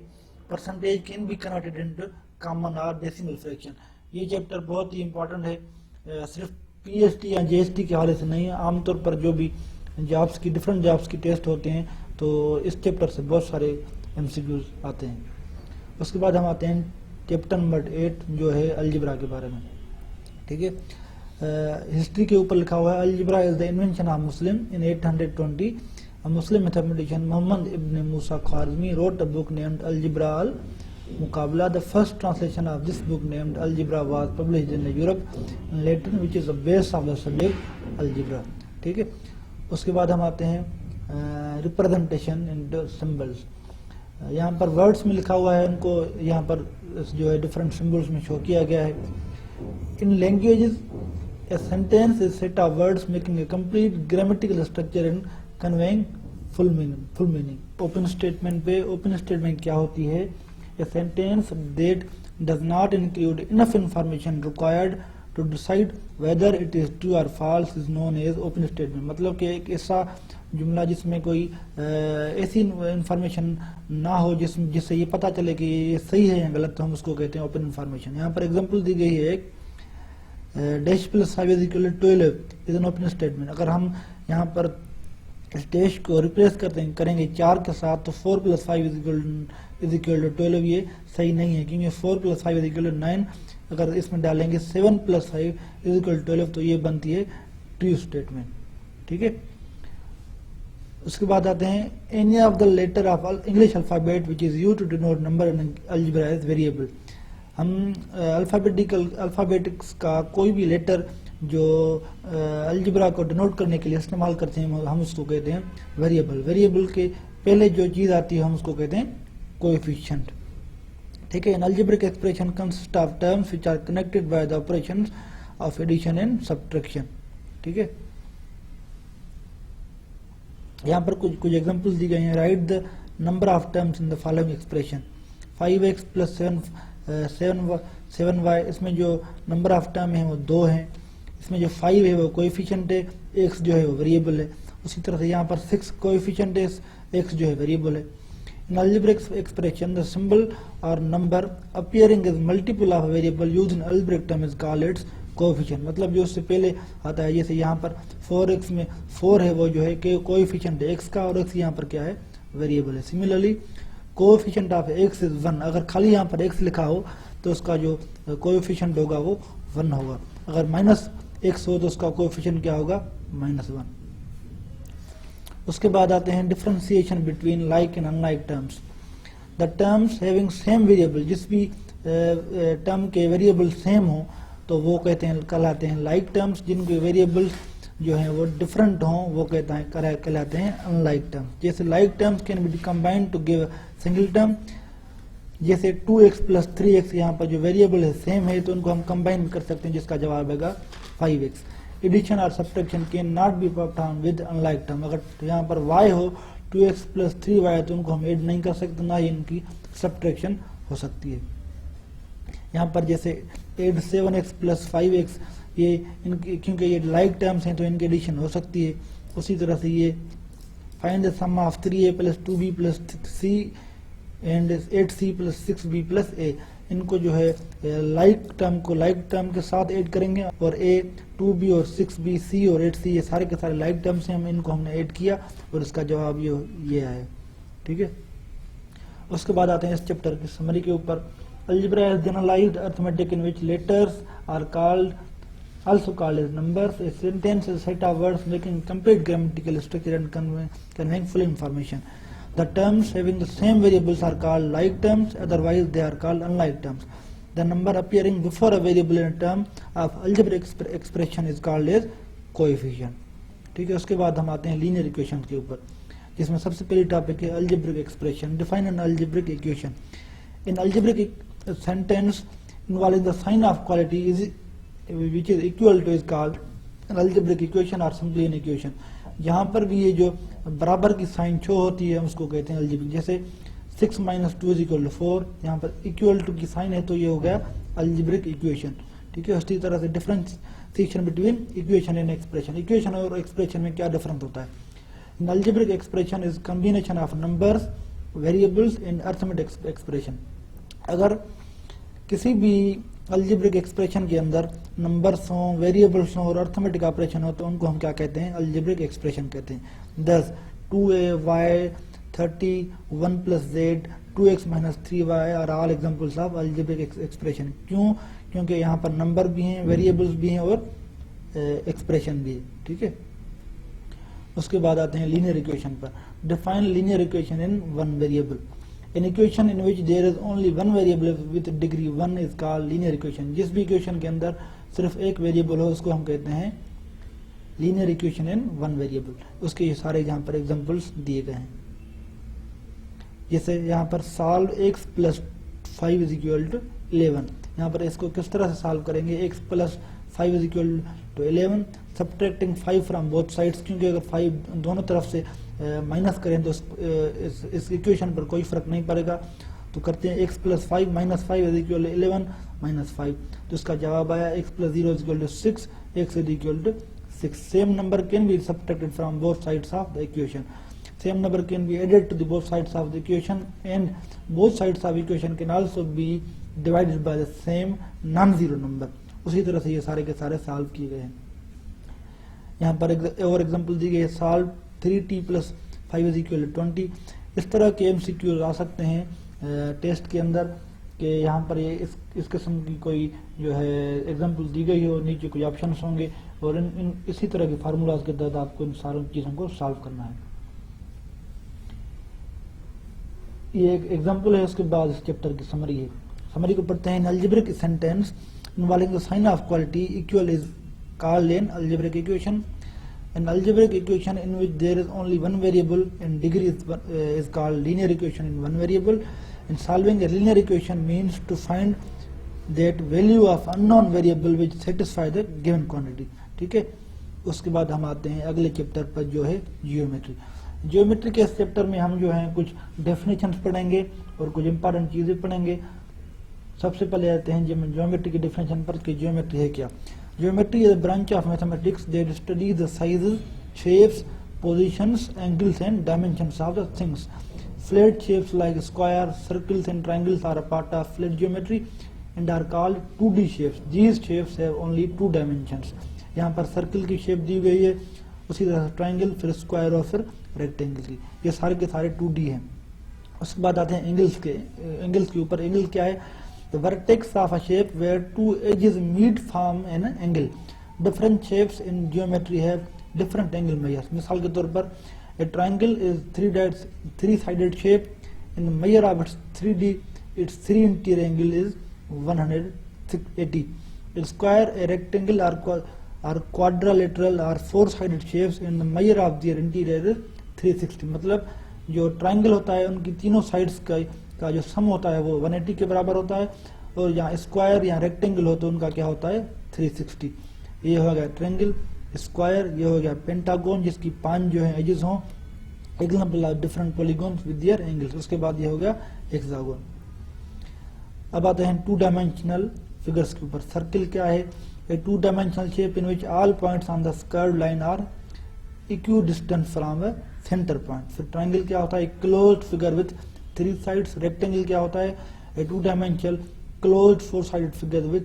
percentage can be converted into common और डेसिमल फ्रैक्शन। ये चैप्टर बहुत ही इंपॉर्टेंट है, सिर्फ पीएसटी या जीएसटी के हवाले से नहीं है, आमतौर पर जो भी जॉब्स की डिफरेंट जॉब्स की टेस्ट होते हैं तो इस चैप्टर से बहुत सारे एमसीक्यूज आते हैं। उसके बाद हम आते हैं चैप्टर नंबर 8 जो है अलजेब्रा के बारे में। ठीक है, हिस्ट्री के ऊपर लिखा हुआ है, algebra is the invention of Muslim in 820, a Muslim mathematician Muhammad ibn Musa Khwarizmi wrote a book named Algebra al-Muqabala. The first translation of this book named Algebra was published in Europe in Latin, which is the base of the subject algebra. ठीक है, उसके बाद हम आते हैं रिप्रेजेंटेशन इन सिंबल्स। यहाँ पर वर्ड्स में लिखा हुआ है, उनको यहाँ पर जो है डिफरेंट सिंबल्स में शो किया गया है। इन languages a sentence is set of words making a complete grammatical structure and conveying full meaning. Open statement पे open statement क्या होती है, a sentence that does not include enough information required to decide whether it is true or false is known as open statement। मतलब कि एक ऐसा जुमला जिसमें कोई ऐसी इंफॉर्मेशन ना हो जिससे ये पता चले कि ये सही है या गलत, तो हम उसको कहते हैं ओपन इंफॉर्मेशन। यहाँ पर एग्जांपल दी गई है, dash plus 5 is equal to 12 is an open statement. अगर हम यहाँ पर इस डैश को रिप्लेस करेंगे 4 के साथ, तो 4 प्लस 5 इज इक्वल टू 12, ये सही नहीं है क्योंकि 4 प्लस 5 इज इक्वल टू 9। अगर इसमें डालेंगे 7 प्लस 5 इज इक्वल टू 12, तो ये बनती है ट्रू स्टेटमेंट। ठीक है, उसके बाद आते हैं any of the letter of English alphabet which is used to denote number in algebra is variable. हम अल्फाबेटिक्स का कोई भी लेटर जो अलजेब्रा को डिनोट करने के लिए इस्तेमाल करते हैं हम उसको कहते हैं वेरिएबल। वेरिएबल के पहले जो चीज आती है हम उसको कहते हैं कोएफिशिएंट। ठीक है, an algebraic expression consist of terms which are connected by the operations of addition and subtraction. ठीक है, यहाँ पर कुछ एग्जांपल्स दी गई हैं। Write the number of terms in the following expression, 5x plus 7y, इसमें जो नंबर ऑफ टर्म है वो 2 है, इसमें जो 5 है वो कोएफिशिएंट है, x जो है वो वेरिएबल है। उसी तरह से यहाँ पर 6 कोएफिशिएंट है, x जो है वेरिएबल है। इन अलजेब्रिक एक्सप्रेशन द सिंबल और number appearing as multiple of variable used in algebraic term is called its coefficient. मतलब जो उससे पहले आता है, जैसे यहाँ पर 4x में 4 है वो जो है कोएफिशिएंट है x का, और x यहाँ पर क्या है, वेरिएबल है। Similarly coefficient of x is 1। अगर खाली यहाँ पर x लिखा हो तो उसका जो कोएफिशिएंट होगा वो 1 होगा। अगर माइनस x हो तो उसका कोएफिशिएंट क्या होगा, -1। उसके बाद आते हैं differentiation between like and unlike terms. The terms having same variable, जिस भी टर्म के वेरिएबल सेम हो तो वो कहलाते हैं लाइक टर्म्स। जिनके वेरिएबल्स जो हैं वो डिफरेंट हों वो कहलाते हैं अनलाइक टर्म्स। जैसे like terms can be combined to give single term, जैसे 2x प्लस 3x, यहाँ पर जो वेरिएबल है सेम है तो उनको हम कंबाइन कर सकते हैं जिसका जवाब आएगा 5x। एडिशन और subtraction can not be perform with unlike term. अगर यहाँ पर y हो 2x प्लस 3y तो उनको हम ऐड नहीं कर सकते, ना ही इनकी सब्ट्रैक्शन हो सकती है। यहाँ पर जैसे एड 7x प्लस 5x, ये इनकी क्योंकि ये लाइक टर्म्स हैं तो इनकी एडिशन हो सकती है। उसी तरह से ये find the sum of 3a plus 2b plus c and 8c plus 6b plus a, इनको जो है लाइक टर्म को लाइक टर्म के साथ ऐड करेंगे, और a 2b और 6b c और 8c ये सारे के सारे लाइक टर्म्स हैं, इनको हमने ऐड किया और इसका जवाब ये आया। ठीक है, उसके बाद आते हैं इस चैप्टर की समरी के ऊपर। Algebra is generalised arithmetic in which letters are called also called as numbers. A sentence is a set of words making complete grammatical structure and conveying full information. The terms having the same variables are called like terms, otherwise they are called unlike terms. The number appearing before a variable in a term of algebraic expression is called as coefficient. ठीक है, उसके बाद हम आते हैं लीनियर इक्वेशन के ऊपर, जिसमें सबसे पहली टॉपिक है algebraic expression. Define an algebraic equation. In algebraic sentence involving the sign of quality is which is equal to is called an algebraic equation or simply an equation. जहाँ पर भी ये जो बराबर की साइन शो होती है उसको कहते हैं अलजेब्रिक. जैसे 6 - 2 = 4, यहाँ पर इक्वल टू की साइन है तो ये हो गया अलजेब्रिक इक्वेशन. ठीक है, उसी तरह से differentiation between equation and expression. Equation और एक्सप्रेशन में क्या डिफरेंस होता है? इन algebraic expression is combination of numbers, variables and arithmetic expression. अगर किसी भी अलजेब्रिक एक्सप्रेशन के अंदर नंबर्स हों, वेरिएबल्स हों और अरिथमेटिक ऑपरेशन हो तो उनको हम क्या कहते हैं? अलजेब्रिक एक्सप्रेशन कहते हैं. 10 2ay 30 1 + z 2x - 3y are all examples of algebraic expression. क्यों? क्योंकि यहाँ पर नंबर भी हैं, वेरिएबल्स भी हैं और एक्सप्रेशन भी है. ठीक है, उसके बाद आते हैं लीनियर इक्वेशन पर. Define linear equation in one variable. An equation in which there is only one variable with degree 1 is called linear equation. जिस भी इक्वेशन के अंदर सिर्फ एक वेरिएबल हो उसको हम कहते हैं linear equation in one variable. उसके ये सारे यहाँ पर एग्जांपल्स दिए गए हैं. जैसे यहाँ पर सॉल्व x + 5 = 11. यहाँ पर इसको किस तरह से सॉल्व करेंगे? x + 5 = 11, subtracting 5 from both sides. क्योंकि अगर 5 दोनों तरफ से माइनस करें तो इस इक्वेशन पर कोई फर्क नहीं पड़ेगा. तो करते हैं x + 5 - 5 = 11 - 5. तो इसका जवाब आया x + 0 = 6, x = 6. Same number can be subtracted from both sides of the equation. Same number can be added to the both sides of the equation, and both sides of equation can also be divided by the same non-zero number. उसी तरह से ये सारे के सारे सॉल्व किए गए हैं. यहाँ पर और एग्जांपल दी गई है सॉल्व 3t + 5 = 20. इस तरह के MCQ आ सकते हैं टेस्ट के अंदर कि यहाँ पर ये इस किस्म की कोई जो है एग्जांपल दी गई हो, नीचे कोई ऑप्शंस होंगे और इसी तरह के फार्मूलाज के तहत आपको इन सारी चीज़ों को सॉल्व करना है. ये एक एग्जांपल है. उसके बाद इस चैप्टर की समरी है. समरी को पढ़ते हैं. Algebraic sentence involving the sign of quality equal is called an algebraic equation. An algebraic equation in which there is only one variable and degree is called linear equation in one variable. And solving a linear equation means to find that value of unknown variable which satisfy the given quantity. ठीक है, उसके बाद हम आते हैं अगले चैप्टर पर जो है जियोमेट्री. जियोमेट्री के इस चैप्टर में हम जो है कुछ डेफिनेशंस पढ़ेंगे और कुछ इंपॉर्टेंट चीजें पढ़ेंगे. सबसे पहले आते हैं जियोमेट्री की डेफिनेशन पर कि जियोमेट्री है क्या. Geometry is a branch of mathematics that studies the sizes, shapes, positions, angles and dimensions of the things. Flat shapes like square, circles and triangles are a part of flat geometry and are called 2D shapes. These shapes have only 2 dimensions. यहाँ पर सर्कल की शेप दी गई है, उसी तरह ट्राइंगल, फिर स्क्वायर और फिर रेक्टेंगल की. ये सारे के सारे 2D हैं. उसके बाद आते हैं एंगल्स के. एंगल्स के ऊपर एंगल क्या है? The vertex of a shape where two edges meet form an angle. Different shapes in geometry have different angle measures. मिसाल के तौर पर a triangle is three-sided shape. In the measure of its 3D, its 3 interior angle is 180. A square, a rectangle or quadrilateral or 4-sided shapes. In the measure of their interior is 360. मतलब जो ट्राइंगल होता है उनकी तीनों साइड्स का जो सम होता है वो 180 के बराबर होता है, और यहाँ स्क्वायर या रेक्टेंगल हो तो उनका क्या होता है 360. ये हो गया ट्रायंगल, स्क्वायर, ये हो गया पेंटागोन जिसकी 5 जो है एजेस हों. Example of different polygons with their angles. उसके बाद ये हो गया हेक्सागोन. अब आते हैं 2 डायमेंशनल फिगर्स के ऊपर. सर्किल क्या है? A 2 dimensional shape in which all points on the curved line are equidistant from a centre point. फिर ट्रायंगल क्या होता है? Closed figure with 3 sides. Rectangle क्या होता है? A 2 dimensional closed four sided figure with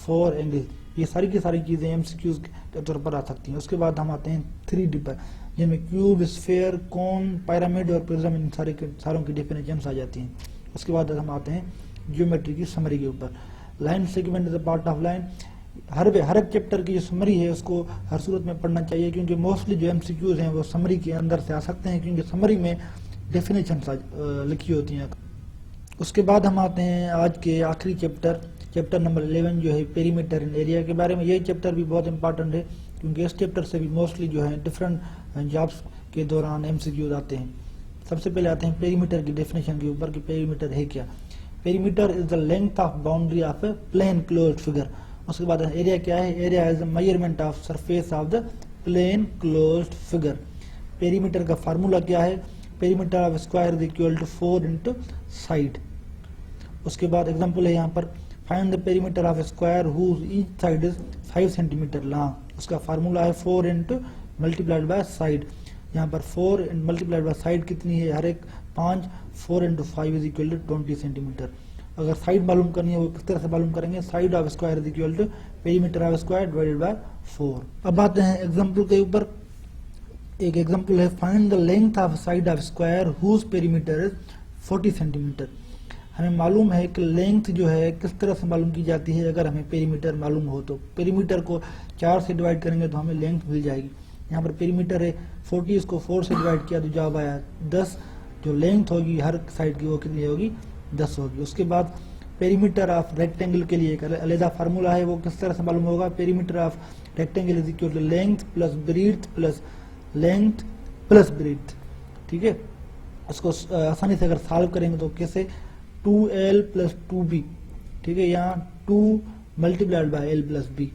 4 angle. ये सारी की सारी चीजें एमसीक्यूज के तौर पर आ सकती हैं. उसके बाद हम आते हैं 3D पर, जिनमें क्यूब, स्फीयर, कोन, पिरामिड और प्रिज्म, इन सारों की डेफिनेशंस आ जाती हैं. उसके बाद हम आते हैं ज्योमेट्री की समरी के ऊपर. Line segment is a part of line. हर एक चैप्टर की जो समरी है उसको हर सूरत में पढ़ना चाहिए, क्योंकि मोस्टली जो एमसीक्यूज हैं वो समरी के अंदर से आ सकते हैं, क्योंकि समरी में डेफिनेशन लिखी होती हैं। उसके बाद हम आते हैं आज के आखिरी चैप्टर नंबर 11 जो है पेरीमीटर एंड एरिया के बारे में। ये चैप्टर भी बहुत इंपॉर्टेंट है, क्योंकि इस चैप्टर से भी मोस्टली जो है डिफरेंट जॉब्स के दौरान एमसीक्यूज आते हैं। सबसे पहले आते हैं पेरीमीटर की डेफिनेशन के ऊपर कि पेरीमीटर है क्या। Perimeter is the length of boundary of a plane closed figure. उसके बाद एरिया क्या है, area is the measurement of surface of the plane closed figure. Perimeter का फार्मूला क्या है, perimeter of square is equal to 4 into side. उसके बाद एग्जांपल है यहाँ पर, find the perimeter of square whose each side is 5 centimetre long. उसका फार्मूला है 4 इंटू मल्टीप्लाइड बाय साइड। यहाँ पर 4 मल्टीप्लाइड बाय साइड कितनी है, हर एक 5, 4 into 5 is equal to 20 centimetre. अगर साइड मालूम करनी है वो किस तरह से मालूम करेंगे, side of square is equal to perimeter of square divided by 4। अब आते हैं एग्जांपल के ऊपर। एक एग्जांपल है, find the length of side of square whose perimeter is 40 centimetre. हमें मालूम है कि लेंथ जो है किस तरह से मालूम की जाती है, अगर हमें पेरीमीटर मालूम हो तो पेरीमीटर को 4 से डिवाइड करेंगे तो हमें लेंथ मिल जाएगी। यहाँ पर पेरीमीटर है 40, इसको 4 से डिवाइड किया तो जवाब आया 10। जो लेंथ होगी हर साइड की वो कितनी होगी, 10 होगी। उसके बाद पेरीमीटर ऑफ रेक्टेंगल के लिए एक अलग फार्मूला है, वो किस तरह से मालूम होगा, perimeter of rectangle is equal to length plus breadth plus length plus breadth. ठीक है, उसको आसानी से अगर सॉल्व करेंगे तो कैसे, 2l प्लस 2b। ठीक है, यहाँ 2 multiplied by l plus b।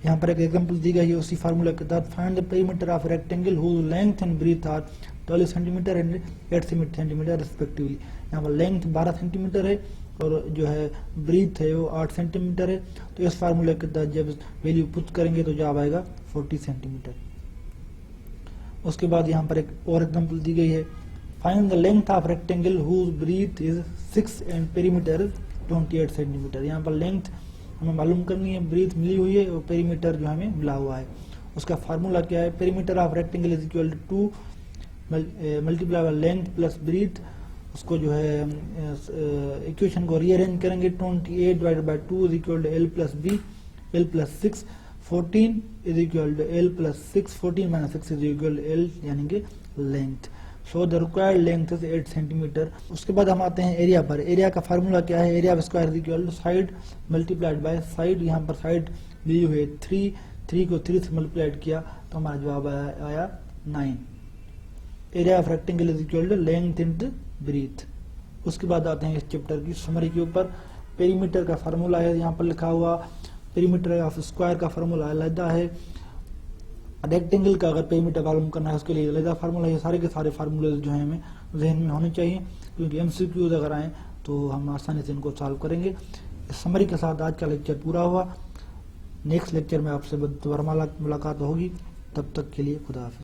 यहाँ पर एक एग्जांपल दी गई है उसी फार्मूला के तहत, find the perimeter of rectangle whose length and breadth are 12 centimetre and 8 centimetre respectively. यहाँ पर लेंथ 12 सेंटीमीटर है और जो है ब्रीथ है वो 8 सेंटीमीटर है। तो इस फार्मूले के तहत जब वैल्यू पुट करेंगे तो जवाब आएगा 40 सेंटीमीटर। उसके बाद यहाँ पर एक और एग्जांपल दी गई है, find the length of rectangle whose breadth is 6 and perimeter 28 centimetre. यहाँ पर लेंथ हमें मालूम करनी है, ब्रीथ मिली हुई है और पेरीमीटर जो हमें मिला हुआ है। उसका फार्मूला क्या है, perimeter of rectangle is equal to 2 multiply by length plus breadth. उसको जो है इक्वेशन को रीअरेंज करेंगे, 28 divided by 2 is equal to l plus b, l plus 6, 14 is equal to l plus 6, 14 minus 6 is equal to l यानी कि length. So the required length is 8 centimetre. उसके बाद हम आते हैं एरिया पर। एरिया का फार्मूला क्या है, area of square is equal to side multiplied by side. यहाँ पर साइड दी हुई है 3 को 3 से मल्टीप्लाइड किया तो हमारा जवाब आया 9। Area of rectangle is equal to length into breadth. उसके बाद आते हैं इस चैप्टर की समरी के ऊपर। पेरीमीटर का फार्मूला है यहाँ पर लिखा हुआ, पेरीमीटर ऑफ स्क्वायर का फार्मूला अलग है, रेक्टेंगल का अगर पेरीमीटर मालूम करना है उसके लिए अलग फार्मूला है। सारे के सारे फार्मूले जो है हमें जहन में होने चाहिए, क्योंकि एमसीक्यूज अगर आए तो हम आसानी से इनको सॉल्व करेंगे। इस समरी के साथ आज का लेक्चर पूरा हुआ। नेक्स्ट लेक्चर में आपसे दोबारा मुलाकात होगी, तब तक के लिए खुदा हाफिज़।